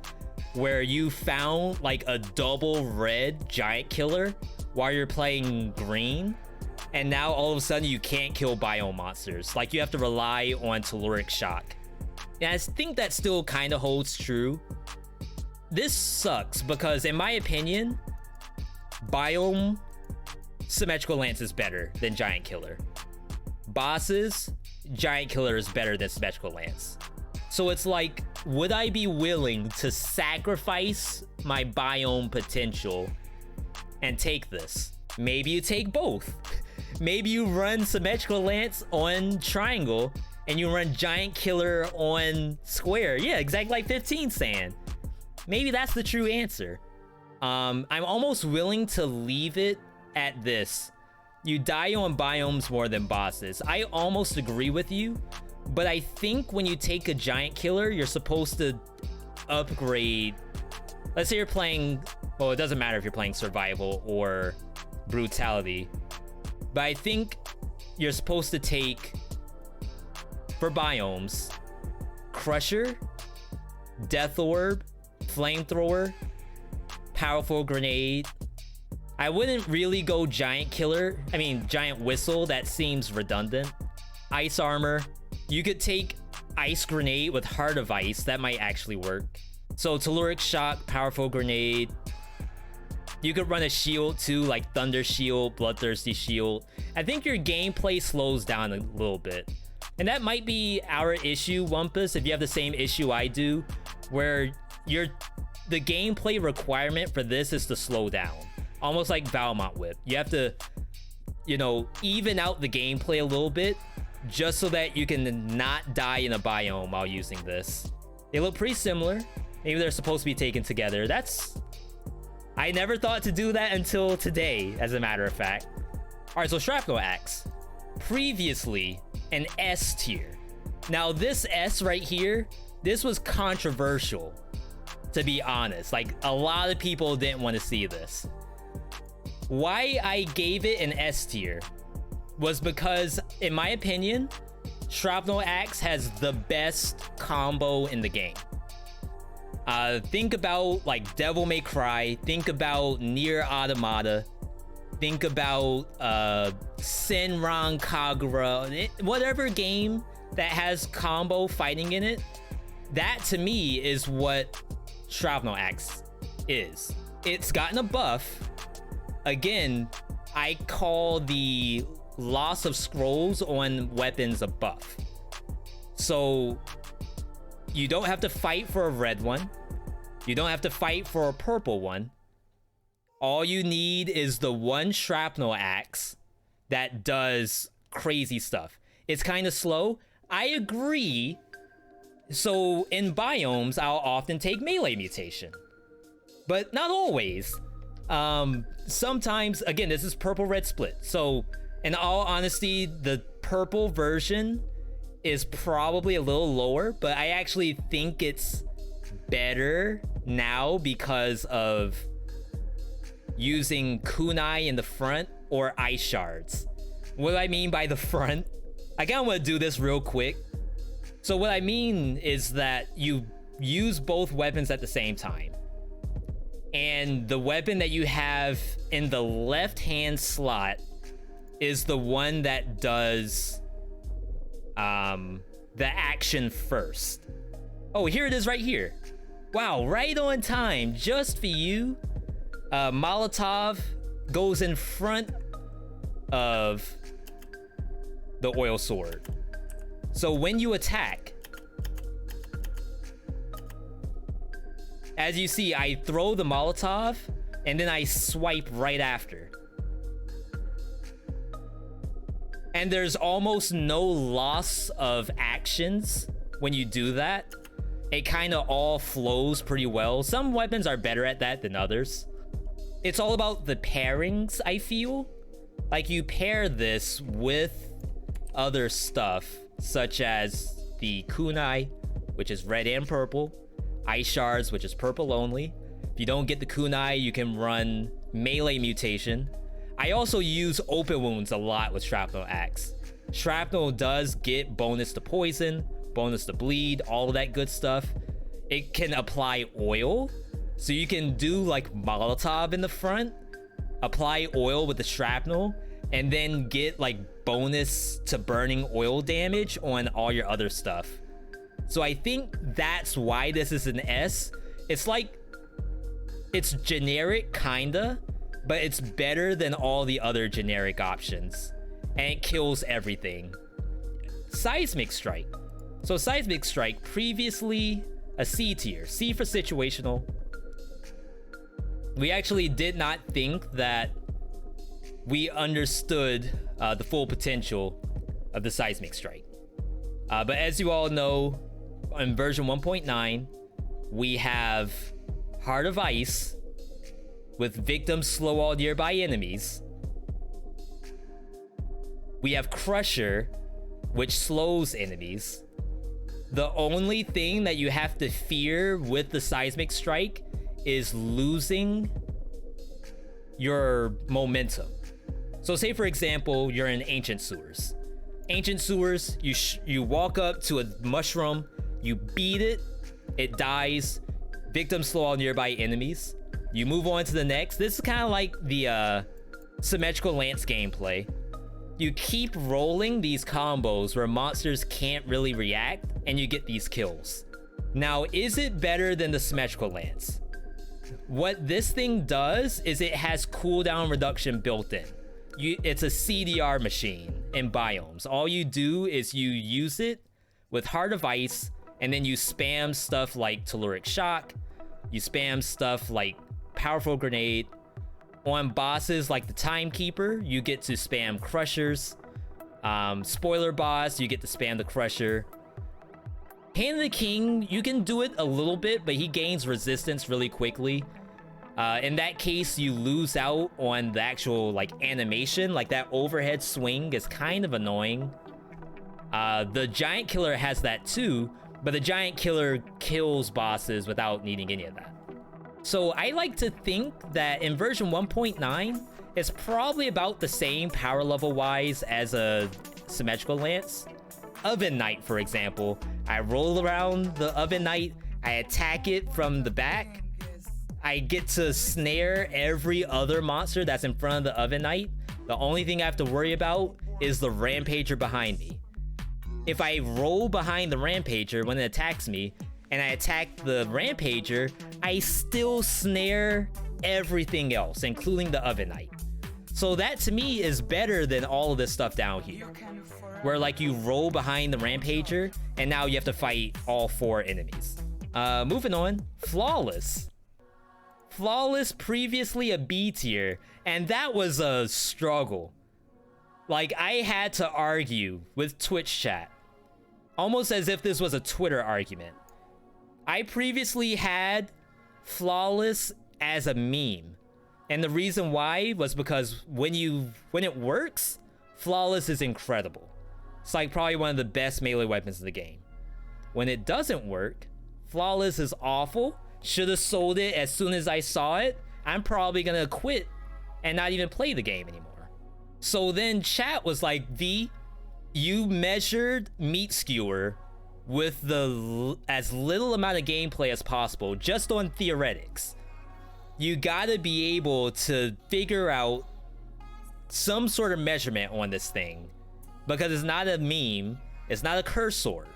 where you found like a double red Giant Killer while you're playing green. And now all of a sudden you can't kill biome monsters. Like you have to rely on Telluric Shock. And I think that still kind of holds true. This sucks because in my opinion, biome Symmetrical Lance is better than Giant Killer. Bosses, Giant Killer is better than Symmetrical Lance. So it's like, would I be willing to sacrifice my biome potential and take this? Maybe you take both. Maybe you run Symmetrical Lance on Triangle and you run Giant Killer on Square. Yeah, exactly like 15 saying. Maybe that's the true answer. I'm almost willing to leave it at this. You die on biomes more than bosses. I almost agree with you, but I think when you take a Giant Killer, you're supposed to upgrade. Let's say you're playing, well, it doesn't matter if you're playing Survival or Brutality, but I think you're supposed to take for biomes, Crusher, Death Orb, Flamethrower, Powerful Grenade. I wouldn't really go Giant Killer. I mean, Giant Whistle, that seems redundant. Ice Armor. You could take Ice Grenade with Heart of Ice. That might actually work. So Telluric Shock, Powerful Grenade. You could run a shield too, like Thunder Shield, Bloodthirsty Shield. I think your gameplay slows down a little bit. And that might be our issue, Wumpus, if you have the same issue I do, where the gameplay requirement for this is to slow down. Almost like Valmont Whip. You have to, you know, even out the gameplay a little bit, just so that you can not die in a biome while using this. They look pretty similar. Maybe they're supposed to be taken together. I never thought to do that until today, as a matter of fact. All right, so Shrapnel X. Previously, an S tier. Now, this S right here, this was controversial, to be honest. Like, a lot of people didn't want to see this. Why I gave it an S tier was because, in my opinion, Shrapnel X has the best combo in the game. Think about like Devil May Cry, think about Nier Automata, think about Senran Kagura, whatever game that has combo fighting in it. That to me is what Shrapnel X is. It's gotten a buff. Again, I call the loss of scrolls on weapons a buff. So you don't have to fight for a red one. You don't have to fight for a purple one. All you need is the one Shrapnel Axe that does crazy stuff. It's kind of slow. I agree. So in biomes, I'll often take melee mutation, but not always. Sometimes, again, this is purple red split. So in all honesty, the purple version is probably a little lower, but I actually think it's better now because of using kunai in the front or ice shards. What do I mean by the front? I kind of want to do this real quick. So what I mean is that you use both weapons at the same time. And the weapon that you have in the left-hand slot is the one that does the action first. Oh, here it is right here. Wow, right on time, just for you. Molotov goes in front of the oil sword. So when you attack, as you see, I throw the Molotov and then I swipe right after. And there's almost no loss of actions when you do that. It kind of all flows pretty well. Some weapons are better at that than others. It's all about the pairings, I feel. Like you pair this with other stuff, such as the kunai, which is red and purple, ice shards, which is purple only. If you don't get the kunai, you can run melee mutation. I also use open wounds a lot with Shrapnel X. Shrapnel does get bonus to poison, bonus to bleed, all of that good stuff. It can apply oil, so you can do like Molotov in the front, apply oil with the shrapnel, and then get like bonus to burning oil damage on all your other stuff. So I think that's why this is an S. It's like, it's generic kinda, but it's better than all the other generic options, and it kills everything. Seismic Strike. So Seismic Strike, previously a C tier, C for situational. We actually did not think that we understood the full potential of the Seismic Strike. But as you all know, in version 1.9, we have Heart of Ice, with victims slow all nearby enemies. We have Crusher, which slows enemies. The only thing that you have to fear with the Seismic Strike is losing your momentum. So say for example, you're in Ancient Sewers. Ancient Sewers, you walk up to a mushroom, you beat it, it dies, victims slow all nearby enemies. You move on to the next. This is kind of like the Symmetrical Lance gameplay. You keep rolling these combos where monsters can't really react, and you get these kills. Now, is it better than the Symmetrical Lance? What this thing does is it has cooldown reduction built in. It's a CDR machine in biomes. All you do is you use it with Heart of Ice, and then you spam stuff like Telluric Shock, you spam stuff like Powerful Grenade. On bosses like the Timekeeper, you get to spam Crushers. Spoiler boss, you get to spam the Crusher. Hand of the King, you can do it a little bit, but he gains resistance really quickly. In that case, you lose out on the actual like animation. Like that overhead swing is kind of annoying. The Giant Killer has that too, but the Giant Killer kills bosses without needing any of that. So I like to think that in version 1.9, it's probably about the same power level wise as a Symmetrical Lance. Oven Knight, for example, I roll around the Oven Knight, I attack it from the back, I get to snare every other monster that's in front of the Oven Knight. The only thing I have to worry about is the Rampager behind me. If I roll behind the Rampager when it attacks me, and I attack the Rampager, I still snare everything else, including the Oven Knight. So that to me is better than all of this stuff down here, where like you roll behind the Rampager, and now you have to fight all 4 enemies. Moving on, Flawless. Flawless, previously a B tier, and that was a struggle. Like, I had to argue with Twitch chat, almost as if this was a Twitter argument. I previously had Flawless as a meme, and the reason why was because when it works, Flawless is incredible. It's like probably one of the best melee weapons in the game. When it doesn't work, Flawless is awful. Should have sold it as soon as I saw it. I'm probably gonna quit and not even play the game anymore. So then chat was like, V, you measured Meat Skewer with as little amount of gameplay as possible, just on theoretics. You gotta be able to figure out some sort of measurement on this thing, because it's not a meme, it's not a curse sword.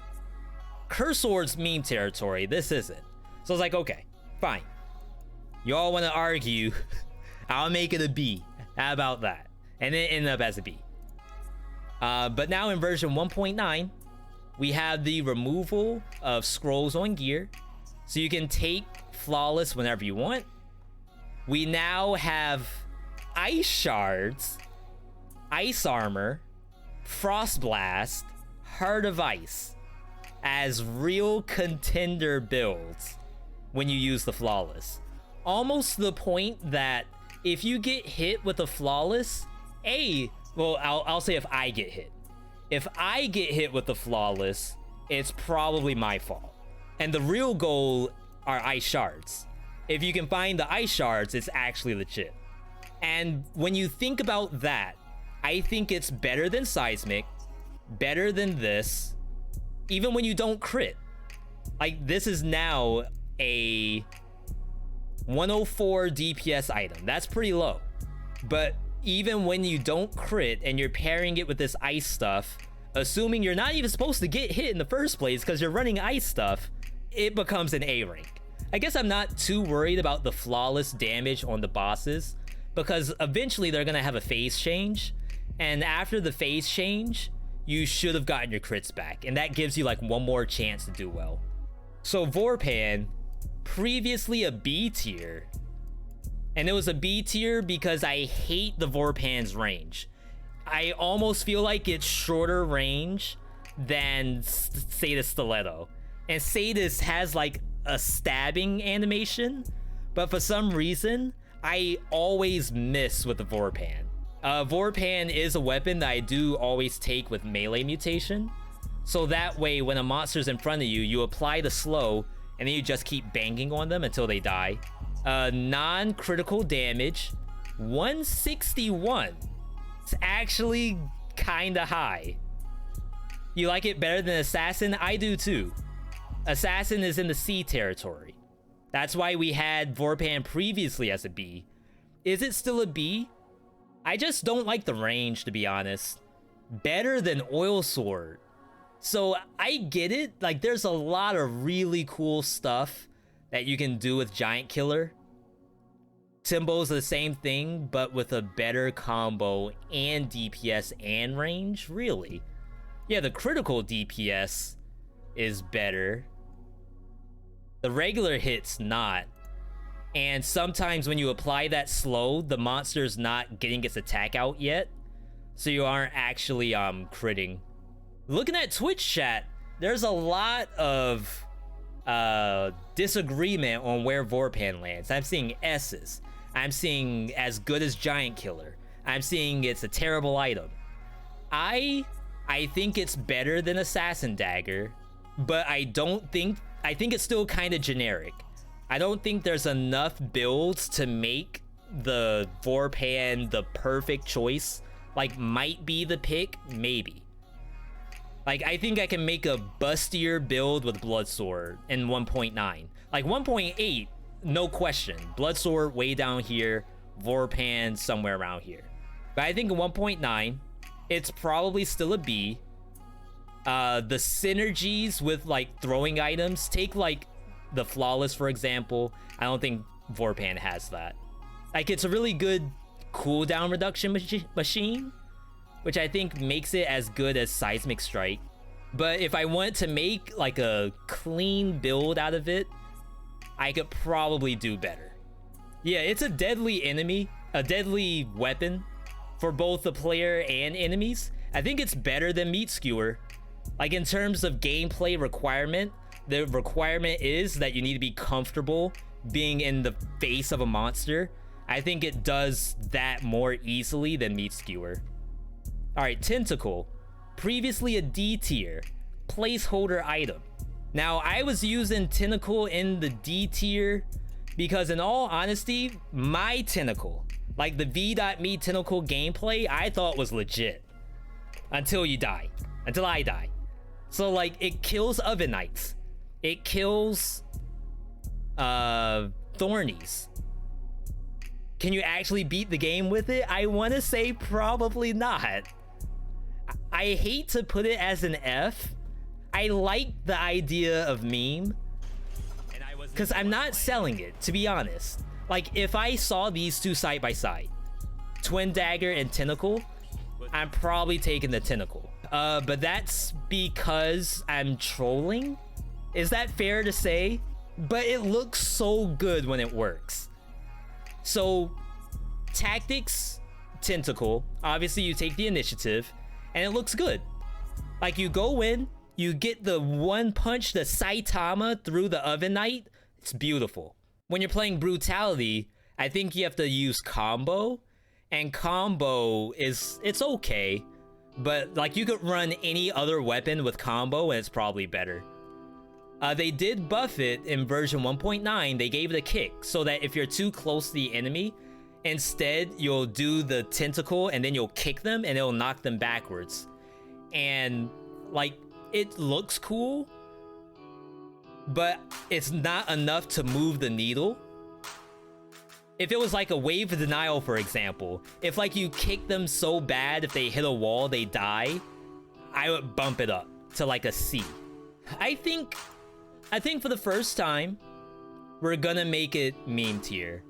Curse sword's meme territory, this isn't. So I was like, okay, fine. Y'all wanna argue, I'll make it a B. How about that? And it ended up as a B. But now in version 1.9, we have the removal of scrolls on gear, so you can take Flawless whenever you want. We now have Ice Shards, Ice Armor, Frost Blast, Heart of Ice as real contender builds when you use the Flawless. Almost to the point that if you get hit with a Flawless, I'll say if I get hit. If I get hit with the Flawless, it's probably my fault. And the real goal are Ice Shards. If you can find the Ice Shards, it's actually legit. And when you think about that, I think it's better than Seismic, better than this, even when you don't crit. Like, this is now a 104 DPS item. That's pretty low. But even when you don't crit and you're pairing it with this ice stuff, assuming you're not even supposed to get hit in the first place because you're running ice stuff, it becomes an A rank. I guess I'm not too worried about the Flawless damage on the bosses, because eventually they're gonna have a phase change, and after the phase change, you should have gotten your crits back, and that gives you like one more chance to do well. So Vorpan, previously a B tier, and it was a B tier because I hate the Vorpan's range. I almost feel like it's shorter range than Sada Stiletto. And Sada has like a stabbing animation, but for some reason, I always miss with the Vorpan. Vorpan is a weapon that I do always take with melee mutation. So that way, when a monster's in front of you, you apply the slow, and then you just keep banging on them until they die. Non-critical damage, 161. It's actually kinda high. You like it better than Assassin? I do too. Assassin is in the C territory. That's why we had Vorpan previously as a B. Is it still a B? I just don't like the range, to be honest. Better than Oil Sword. So I get it. Like, there's a lot of really cool stuff that you can do with Giant Killer. Timbo's the same thing, but with a better combo and DPS and range, really. Yeah, the critical DPS is better. The regular hit's not. And sometimes when you apply that slow, the monster's not getting its attack out yet. So you aren't actually critting. Looking at Twitch chat, there's a lot of disagreement on where Vorpan lands. I'm seeing S's. I'm seeing as good as Giant Killer. I'm seeing it's a terrible item. I think it's better than Assassin Dagger, but I think it's still kind of generic. I don't think there's enough builds to make the Vorpan the perfect choice. Like, might be the pick, maybe. Like, I think I can make a bustier build with Bloodsword in 1.9. Like, 1.8, no question. Bloodsword way down here, Vorpan somewhere around here. But I think in 1.9, it's probably still a B. The synergies with, like, throwing items, take, like, the Flawless, for example. I don't think Vorpan has that. Like, it's a really good cooldown reduction machine, which I think makes it as good as Seismic Strike. But if I want to make like a clean build out of it, I could probably do better. Yeah, it's a deadly enemy, a deadly weapon for both the player and enemies. I think it's better than Meat Skewer. Like, in terms of gameplay requirement, the requirement is that you need to be comfortable being in the face of a monster. I think it does that more easily than Meat Skewer. Alright, Tentacle. Previously a D tier. Placeholder item. Now, I was using Tentacle in the D tier because, in all honesty, my Tentacle, like the VeeDotMe Tentacle gameplay, I thought was legit. Until you die. Until I die. So, like, it kills Oven Knights. It kills Thornies. Can you actually beat the game with it? I want to say probably not. I hate to put it as an F. I like the idea of meme, because I'm not selling it, to be honest. Like, if I saw these two side by side, Twin Dagger and Tentacle, I'm probably taking the Tentacle. But that's because I'm trolling? Is that fair to say? But it looks so good when it works. So, tactics, Tentacle. Obviously, you take the initiative, and it looks good. Like, you go in, you get the one punch, the Saitama through the Oven Knight. It's beautiful. When you're playing Brutality, I think you have to use combo, and combo it's okay, but like, you could run any other weapon with combo, and it's probably better. They did buff it in version 1.9. They gave it a kick so that if you're too close to the enemy, instead you'll do the Tentacle and then you'll kick them and it'll knock them backwards. And like, it looks cool, but it's not enough to move the needle. If it was like a wave of denial, for example, if like you kick them so bad if they hit a wall they die, I would bump it up to like a C. I think for the first time, we're gonna make it meme tier.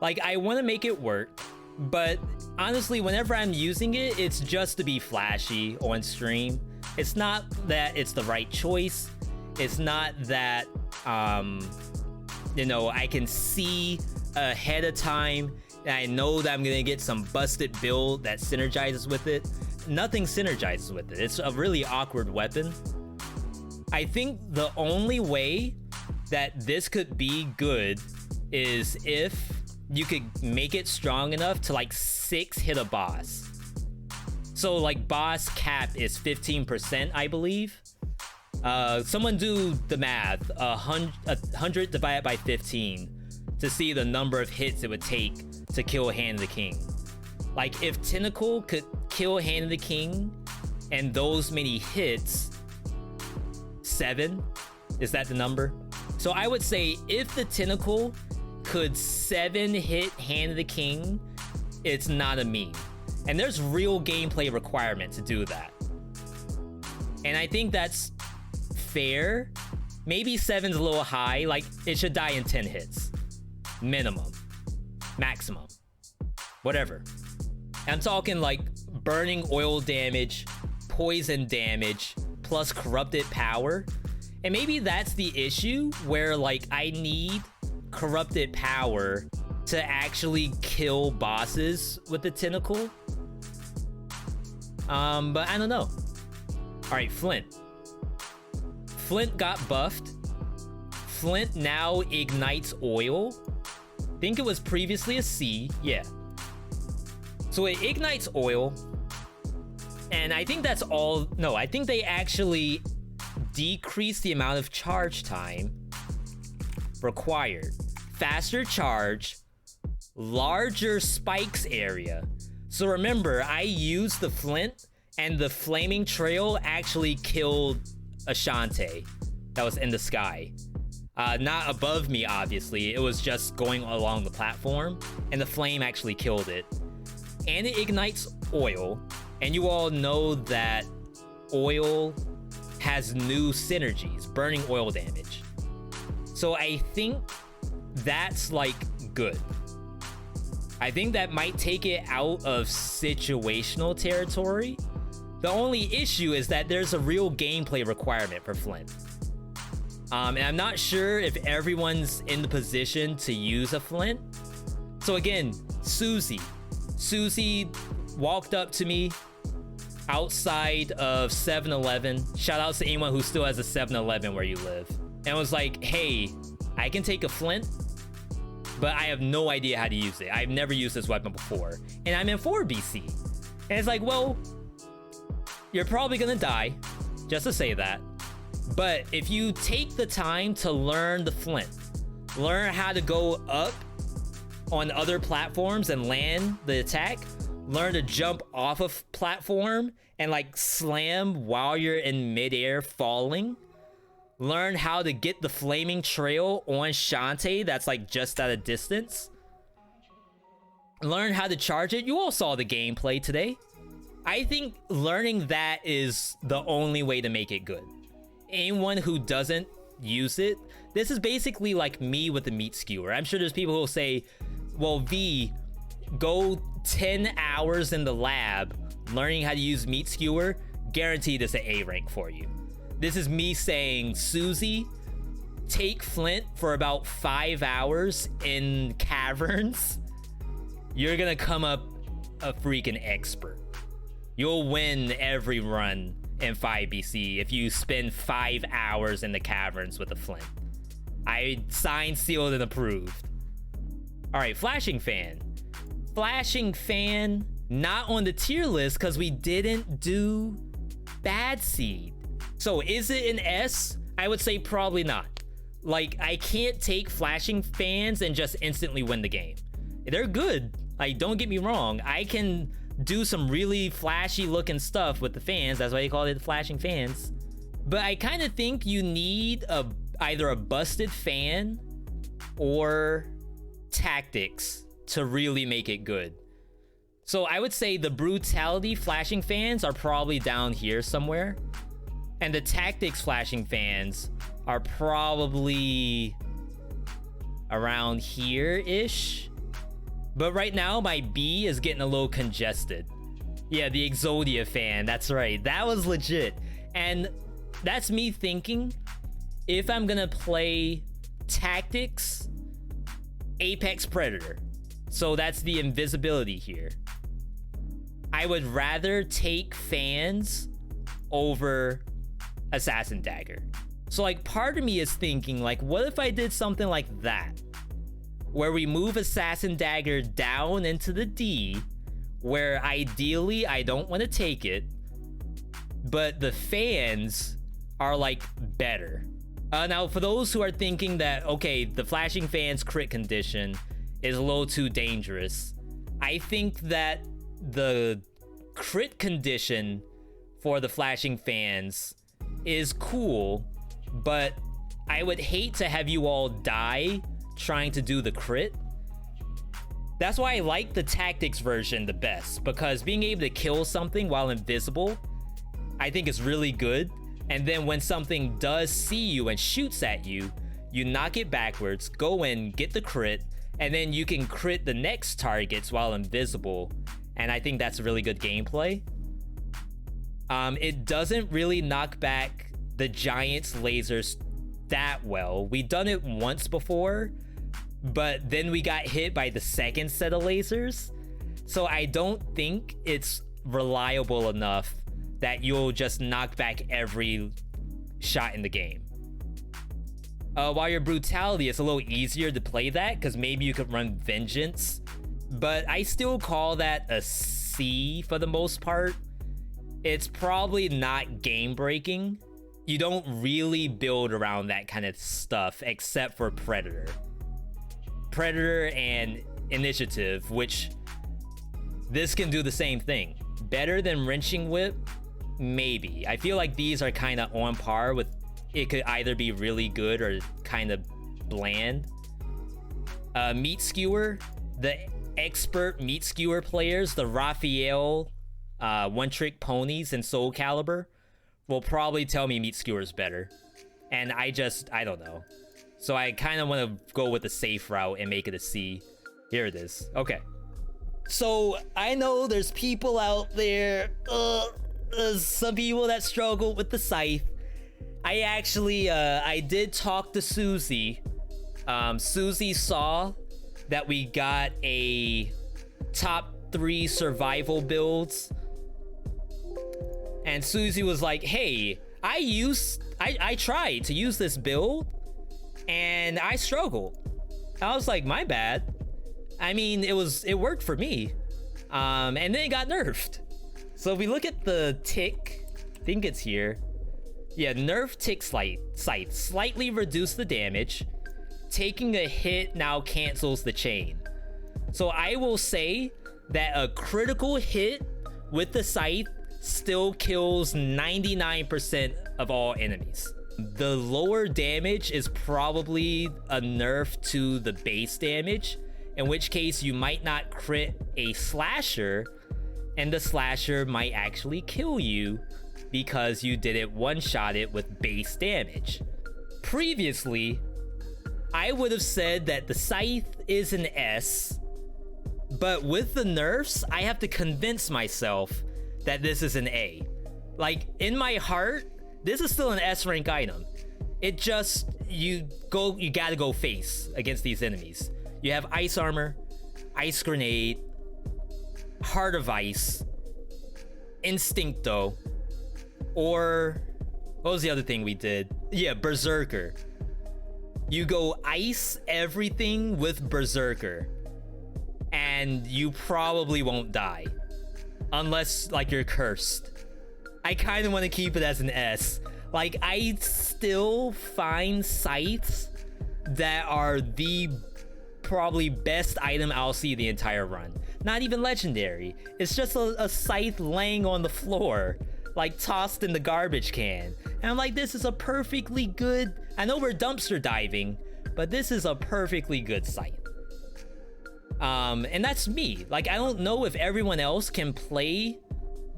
Like, I want to make it work, but honestly, whenever I'm using it, it's just to be flashy on stream. It's not that it's the right choice. It's not that, you know, I can see ahead of time and I know that I'm gonna get some busted build that synergizes with it. Nothing synergizes with it. It's a really awkward weapon. I think the only way that this could be good is if you could make it strong enough to like 6 hit a boss. So like, boss cap is 15%, I believe. Someone do the math. 100 divided by 15 to see the number of hits it would take to kill Hand of the King. Like, if Tentacle could kill Hand of the King and those many hits, 7, is that the number? So I would say if the Tentacle could 7 hit Hand of the King, it's not a meme. And there's real gameplay requirement to do that. And I think that's fair. Maybe 7's a little high, like it should die in 10 hits. Minimum. Maximum. Whatever. I'm talking like burning oil damage, poison damage, plus corrupted power. And maybe that's the issue where like I need corrupted power to actually kill bosses with the Tentacle. But I don't know. All right, Flint. Flint got buffed. Flint now ignites oil. Think it was previously a C, yeah. So it ignites oil, and I think that's all. No, I think they actually decrease the amount of charge time required. Faster charge, larger spikes area. So remember, I used the Flint, and the flaming trail actually killed Ashante that was in the sky. Not above me, obviously. It was just going along the platform, and the flame actually killed it. And it ignites oil, and you all know that oil has new synergies, burning oil damage. So I think that's like good. I think that might take it out of situational territory. The only issue is that there's a real gameplay requirement for Flint. And I'm not sure if everyone's in the position to use a Flint. So again, Susie walked up to me outside of 7-Eleven. Shout out to anyone who still has a 7-Eleven where you live. And was like, hey, I can take a Flint, but I have no idea how to use it. I've never used this weapon before. And I'm in 4 BC. And it's like, well, you're probably gonna die, just to say that. But if you take the time to learn the Flint, learn how to go up on other platforms and land the attack, learn to jump off of platform and like slam while you're in midair falling, learn how to get the flaming trail on Shantae that's like just at a distance, learn how to charge it. You all saw the gameplay today. I think learning that is the only way to make it good. Anyone who doesn't use it, this is basically like me with the meat skewer. I'm sure there's people who will say, well, V, go 10 hours in the lab learning how to use meat skewer, guaranteed it's an A rank for you. This is me saying, Susie, take Flint for about 5 hours in caverns. You're gonna come up a freaking expert. You'll win every run in 5 BC if you spend 5 hours in the caverns with a Flint. I signed, sealed, and approved. All right, Flashing Fan. Flashing Fan, not on the tier list because we didn't do Bad Seed. So is it an S? I would say probably not. Like, I can't take Flashing Fans and just instantly win the game. They're good. Like, don't get me wrong. I can do some really flashy looking stuff with the fans. That's why they call it the Flashing Fans. But I kind of think you need either a busted fan or tactics to really make it good. So I would say the brutality Flashing Fans are probably down here somewhere, and the tactics Flashing Fans are probably around here-ish. But right now, my B is getting a little congested. Yeah, the Exodia fan, that's right. That was legit. And that's me thinking, if I'm gonna play tactics, Apex Predator. So that's the invisibility here. I would rather take fans over Assassin Dagger. So like part of me is thinking like, what if I did something like that? Where we move Assassin Dagger down into the D, where ideally I don't want to take it, but the fans are like better. Now for those who are thinking that, okay, the Flashing Fans crit condition is a little too dangerous, I think that the crit condition for the flashing fans is cool, but I would hate to have you all die trying to do the crit. That's why I like the tactics version the best, because being able to kill something while invisible, I think is really good. And then when something does see you and shoots at you, you knock it backwards, go in, get the crit, and then you can crit the next targets while invisible. And I think that's really good gameplay. It doesn't really knock back the Giant's lasers that well. We've done it once before, but then we got hit by the second set of lasers. So I don't think it's reliable enough that you'll just knock back every shot in the game. While your brutality, is a little easier to play that because maybe you could run vengeance, but I still call that a C for the most part. It's probably not game breaking. You don't really build around that kind of stuff except for Predator and Initiative, which this can do the same thing. Better than Wrenching Whip? Maybe. I feel like these are kind of on par with, it could either be really good or kind of bland. Meat Skewer, the expert Meat Skewer players, the Raphael one-trick ponies in Soul Calibur, will probably tell me Meat Skewer is better. And I don't know. So I kind of want to go with the safe route and make it a C. Here it is. Okay. So I know there's people out there, some people that struggle with the Scythe. I actually, I did talk to Susie. Susie saw that we got a top 3 survival builds. And Susie was like, hey, I tried to use this build and I struggled. I was like, my bad. I mean, it worked for me. And then it got nerfed. So if we look at the tick, I think it's here. Yeah, nerf tick Scythe. Slightly reduce the damage. Taking a hit now cancels the chain. So I will say that a critical hit with the Scythe still kills 99% of all enemies. The lower damage is probably a nerf to the base damage, in which case you might not crit a slasher, and the slasher might actually kill you because you didn't one-shot it with base damage. Previously, I would have said that the Scythe is an S, but with the nerfs, I have to convince myself that this is an A. Like, in my heart, this is still an S rank item. It just, you gotta go face against these enemies. You have Ice Armor, Ice Grenade, Heart of Ice, Instincto, or what was the other thing we did? Yeah, Berserker. You go ice everything with Berserker, and you probably won't die. Unless, like, you're cursed. I kind of want to keep it as an S. Like, I still find Scythes that are the probably best item I'll see the entire run. Not even legendary. It's just a Scythe laying on the floor, like tossed in the garbage can. And I'm like, this is a perfectly good... I know we're dumpster diving, but this is a perfectly good Scythe. And that's me. Like, I don't know if everyone else can play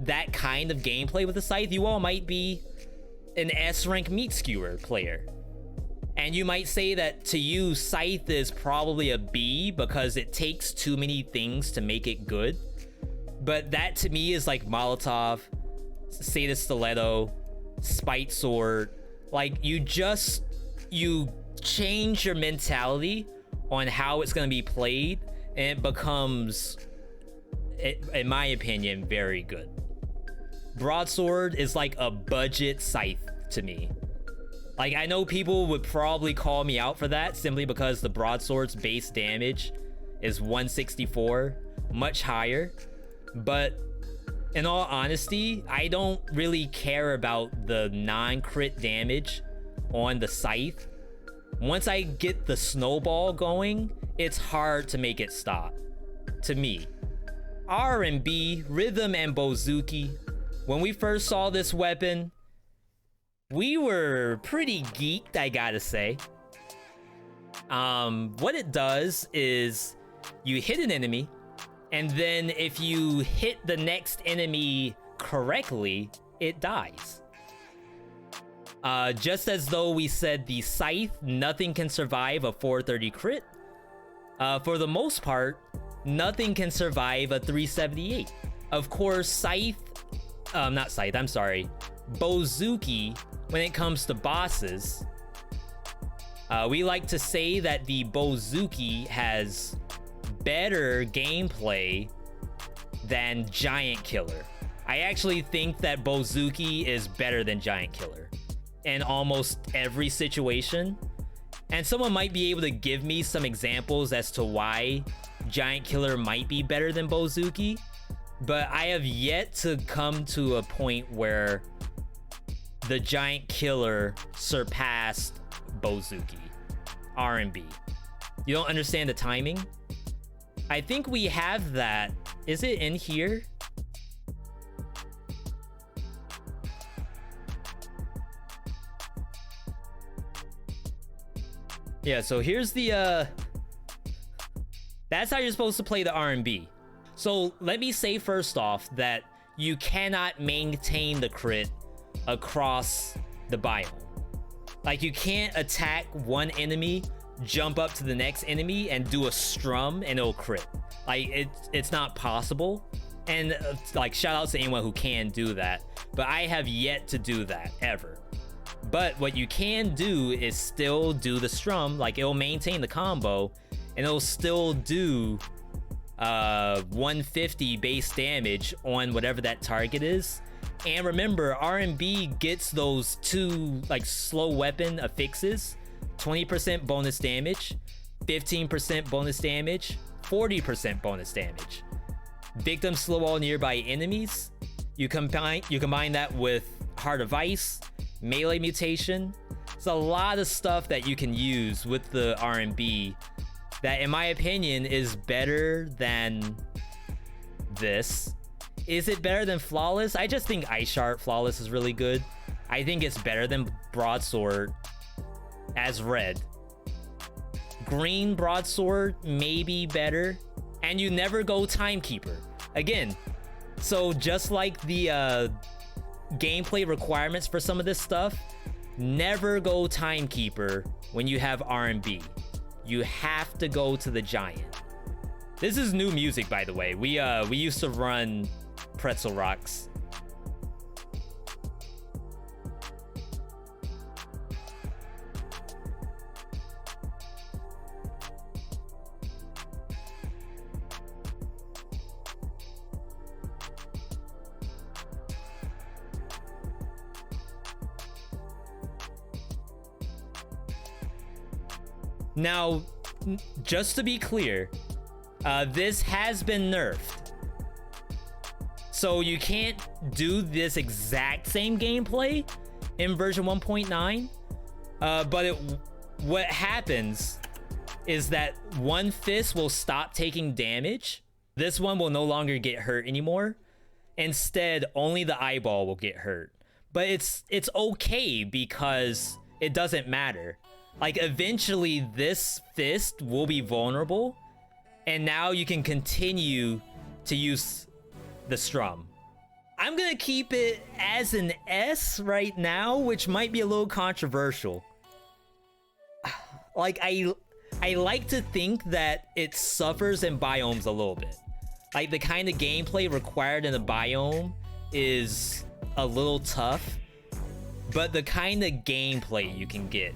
that kind of gameplay with the Scythe. You all might be an S rank Meat Skewer player, and you might say that to you Scythe is probably a B because it takes too many things to make it good. But that to me is like Molotov, Sada Stiletto, Spite Sword. Like, you change your mentality on how it's going to be played, and it becomes, in my opinion, very good. Broadsword is like a budget Scythe to me. Like, I know people would probably call me out for that simply because the Broadsword's base damage is 164, much higher. But in all honesty, I don't really care about the non-crit damage on the Scythe. Once I get the snowball going, it's hard to make it stop, to me. R&B, Rhythm and Bouzouki, When we first saw this weapon, we were pretty geeked, I gotta say. What it does is you hit an enemy, and then if you hit the next enemy correctly, it dies. Just as though we said the Scythe, nothing can survive a 430 crit. For the most part, nothing can survive a 378. Of course, Bozuki, when it comes to bosses, we like to say that the Bozuki has better gameplay than Giant Killer. I actually think that Bozuki is better than Giant Killer in almost every situation. And someone might be able to give me some examples as to why Giant Killer might be better than Bozuki, but I have yet to come to a point where the Giant Killer surpassed Bozuki. R&B. You don't understand the timing? I think we have that. Is it in here? Yeah, so here's the that's how you're supposed to play the R&B. So let me say first off that you cannot maintain the crit across the biome. Like, you can't attack one enemy, jump up to the next enemy, and do a strum and it'll crit. Like, it's not possible. And like, shout out to anyone who can do that, but I have yet to do that ever. But what you can do is still do the strum. Like, it'll maintain the combo and it'll still do 150 base damage on whatever that target is. And remember, R&B gets those two like slow weapon affixes: 20% bonus damage, 15% bonus damage, 40% bonus damage. Victim slow all nearby enemies. You combine that with Heart of Ice, melee mutation. It's a lot of stuff that you can use with the R&B that, in my opinion, is better than this. Is it better than Flawless? I just think Ice Shard Flawless is really good. I think it's better than Broadsword as red. Green Broadsword may be better. And you never go Timekeeper. Again, so just like the gameplay requirements for some of this stuff, never go Timekeeper when you have R&B. You have to go to the Giant. This is new music, by the way. We used to run Pretzel Rocks. Now, just to be clear, this has been nerfed. So you can't do this exact same gameplay in version 1.9. But what happens is that one fist will stop taking damage. This one will no longer get hurt anymore. Instead, only the eyeball will get hurt. But it's okay because it doesn't matter. Like, eventually this fist will be vulnerable, and now you can continue to use the strum. I'm gonna keep it as an S right now, which might be a little controversial. Like, I like to think that it suffers in biomes a little bit. Like, the kind of gameplay required in a biome is a little tough, but the kind of gameplay you can get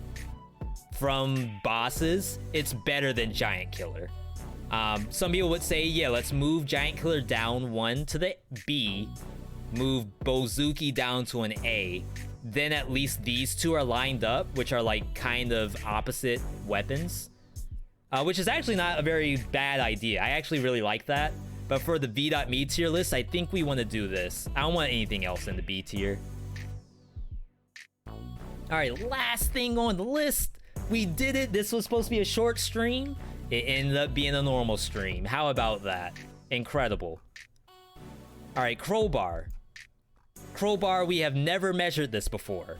from bosses, it's better than Giant Killer. Some people would say, yeah, let's move Giant Killer down 1 to the B, move Bozuki down to an A, then at least these two are lined up, which are like kind of opposite weapons, which is actually not a very bad idea. I actually really like that. But for the VeeDotMe tier list, I think we want to do this. I don't want anything else in the B tier. All right, last thing on the list. We did it. This was supposed to be a short stream. It ended up being a normal stream. How about that? Incredible. All right, Crowbar. Crowbar, we have never measured this before.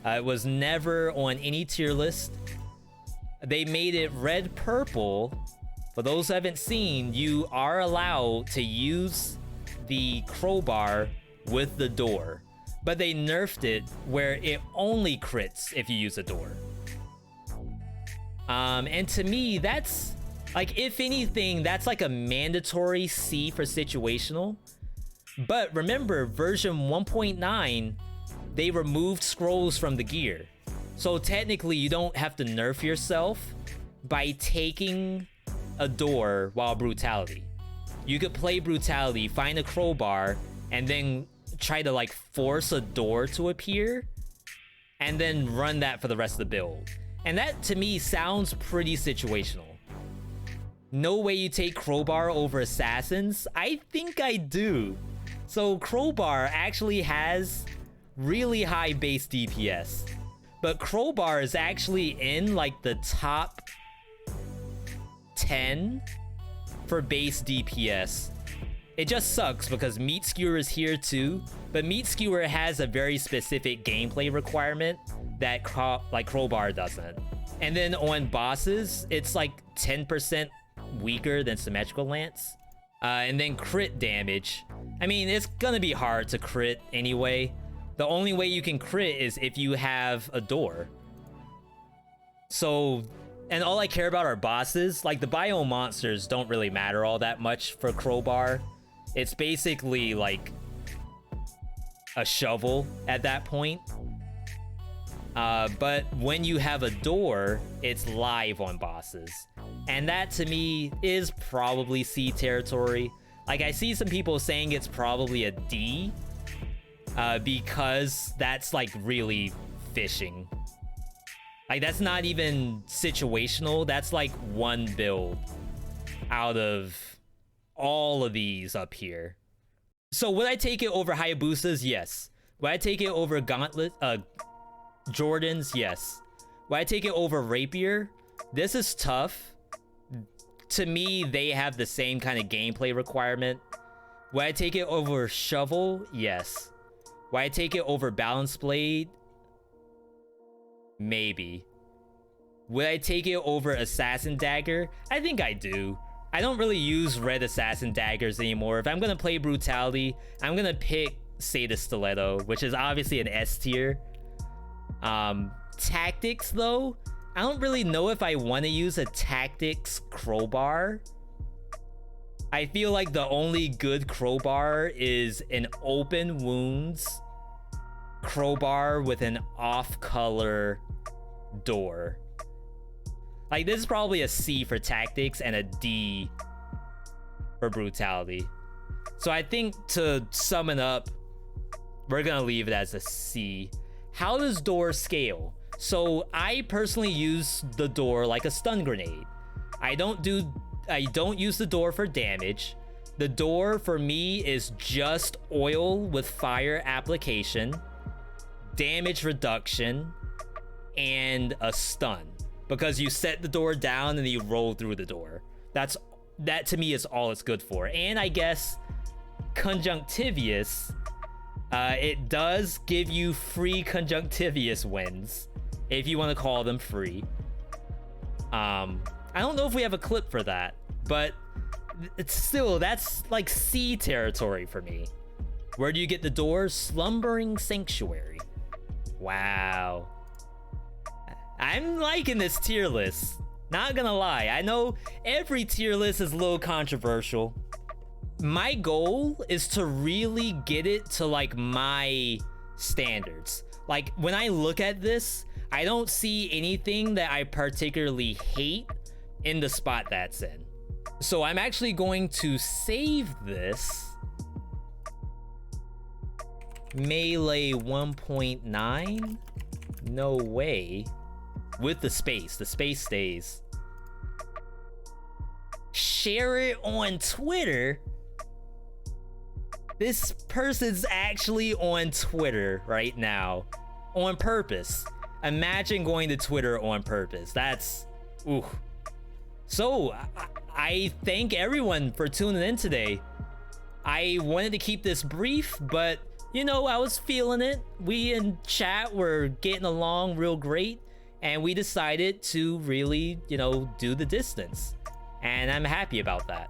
It was never on any tier list. They made it red-purple. For those who haven't seen, you are allowed to use the Crowbar with the door. But they nerfed it where it only crits if you use a door. And to me, that's... like, if anything, that's like a mandatory C for situational. But remember, version 1.9, they removed scrolls from the gear. So technically, you don't have to nerf yourself by taking a door while brutality. You could play brutality, find a crowbar, and then try to like force a door to appear, and then run that for the rest of the build. And that to me sounds pretty situational. No way you take Crowbar over Assassins? I think I do. So Crowbar actually has really high base DPS. But Crowbar is actually in like the top 10 for base DPS. It just sucks because Meat Skewer is here too, but Meat Skewer has a very specific gameplay requirement that Crowbar doesn't. And then on bosses, it's like 10% weaker than Symmetrical Lance. And then crit damage. I mean, it's gonna be hard to crit anyway. The only way you can crit is if you have a door. So, and all I care about are bosses. Like, the biome monsters don't really matter all that much for Crowbar. It's basically like a shovel at that point. But when you have a door, it's live on bosses. And that to me is probably C territory. Like, I see some people saying it's probably a D, because that's like really fishing. Like, that's not even situational. That's like one build out of all of these up here. So would I take it over Hayabusas? Yes. Would I take it over Jordans? Yes. Would I take it over Rapier? This is tough. To me, they have the same kind of gameplay requirement. Would I take it over Shovel? Yes. Would I take it over Balance Blade? Maybe. Would I take it over Assassin Dagger? I think I do. I don't really use red Assassin Daggers anymore. If I'm gonna play Brutality, I'm gonna pick Sada Stiletto, which is obviously an S tier. Tactics, though, I don't really know if I want to use a Tactics Crowbar. I feel like the only good Crowbar is an open wounds Crowbar with an off-color door. Like, this is probably a C for Tactics and a D for Brutality. So I think to sum it up, we're gonna leave it as a C. How does door scale? So I personally use the door like a stun grenade. I don't use the door for damage. The door for me is just oil with fire application, damage reduction, and a stun. Because you set the door down and you roll through the door. That to me is all it's good for. And I guess Conjunctivious, it does give you free Conjunctivious wins, if you want to call them free. I don't know if we have a clip for that, but it's still, that's like C territory for me. Where do you get the door? Slumbering Sanctuary. Wow. I'm liking this tier list. Not gonna lie. I know every tier list is a little controversial. My goal is to really get it to like my standards. Like, when I look at this, I don't see anything that I particularly hate in the spot that's in. So I'm actually going to save this. Melee 1.9? No way. With the space stays. Share it on Twitter. This person's actually on Twitter right now. On purpose. Imagine going to Twitter on purpose. That's... ooh. So, I thank everyone for tuning in today. I wanted to keep this brief, but you know, I was feeling it. We in chat were getting along real great, and we decided to really, you know, do the distance. And I'm happy about that.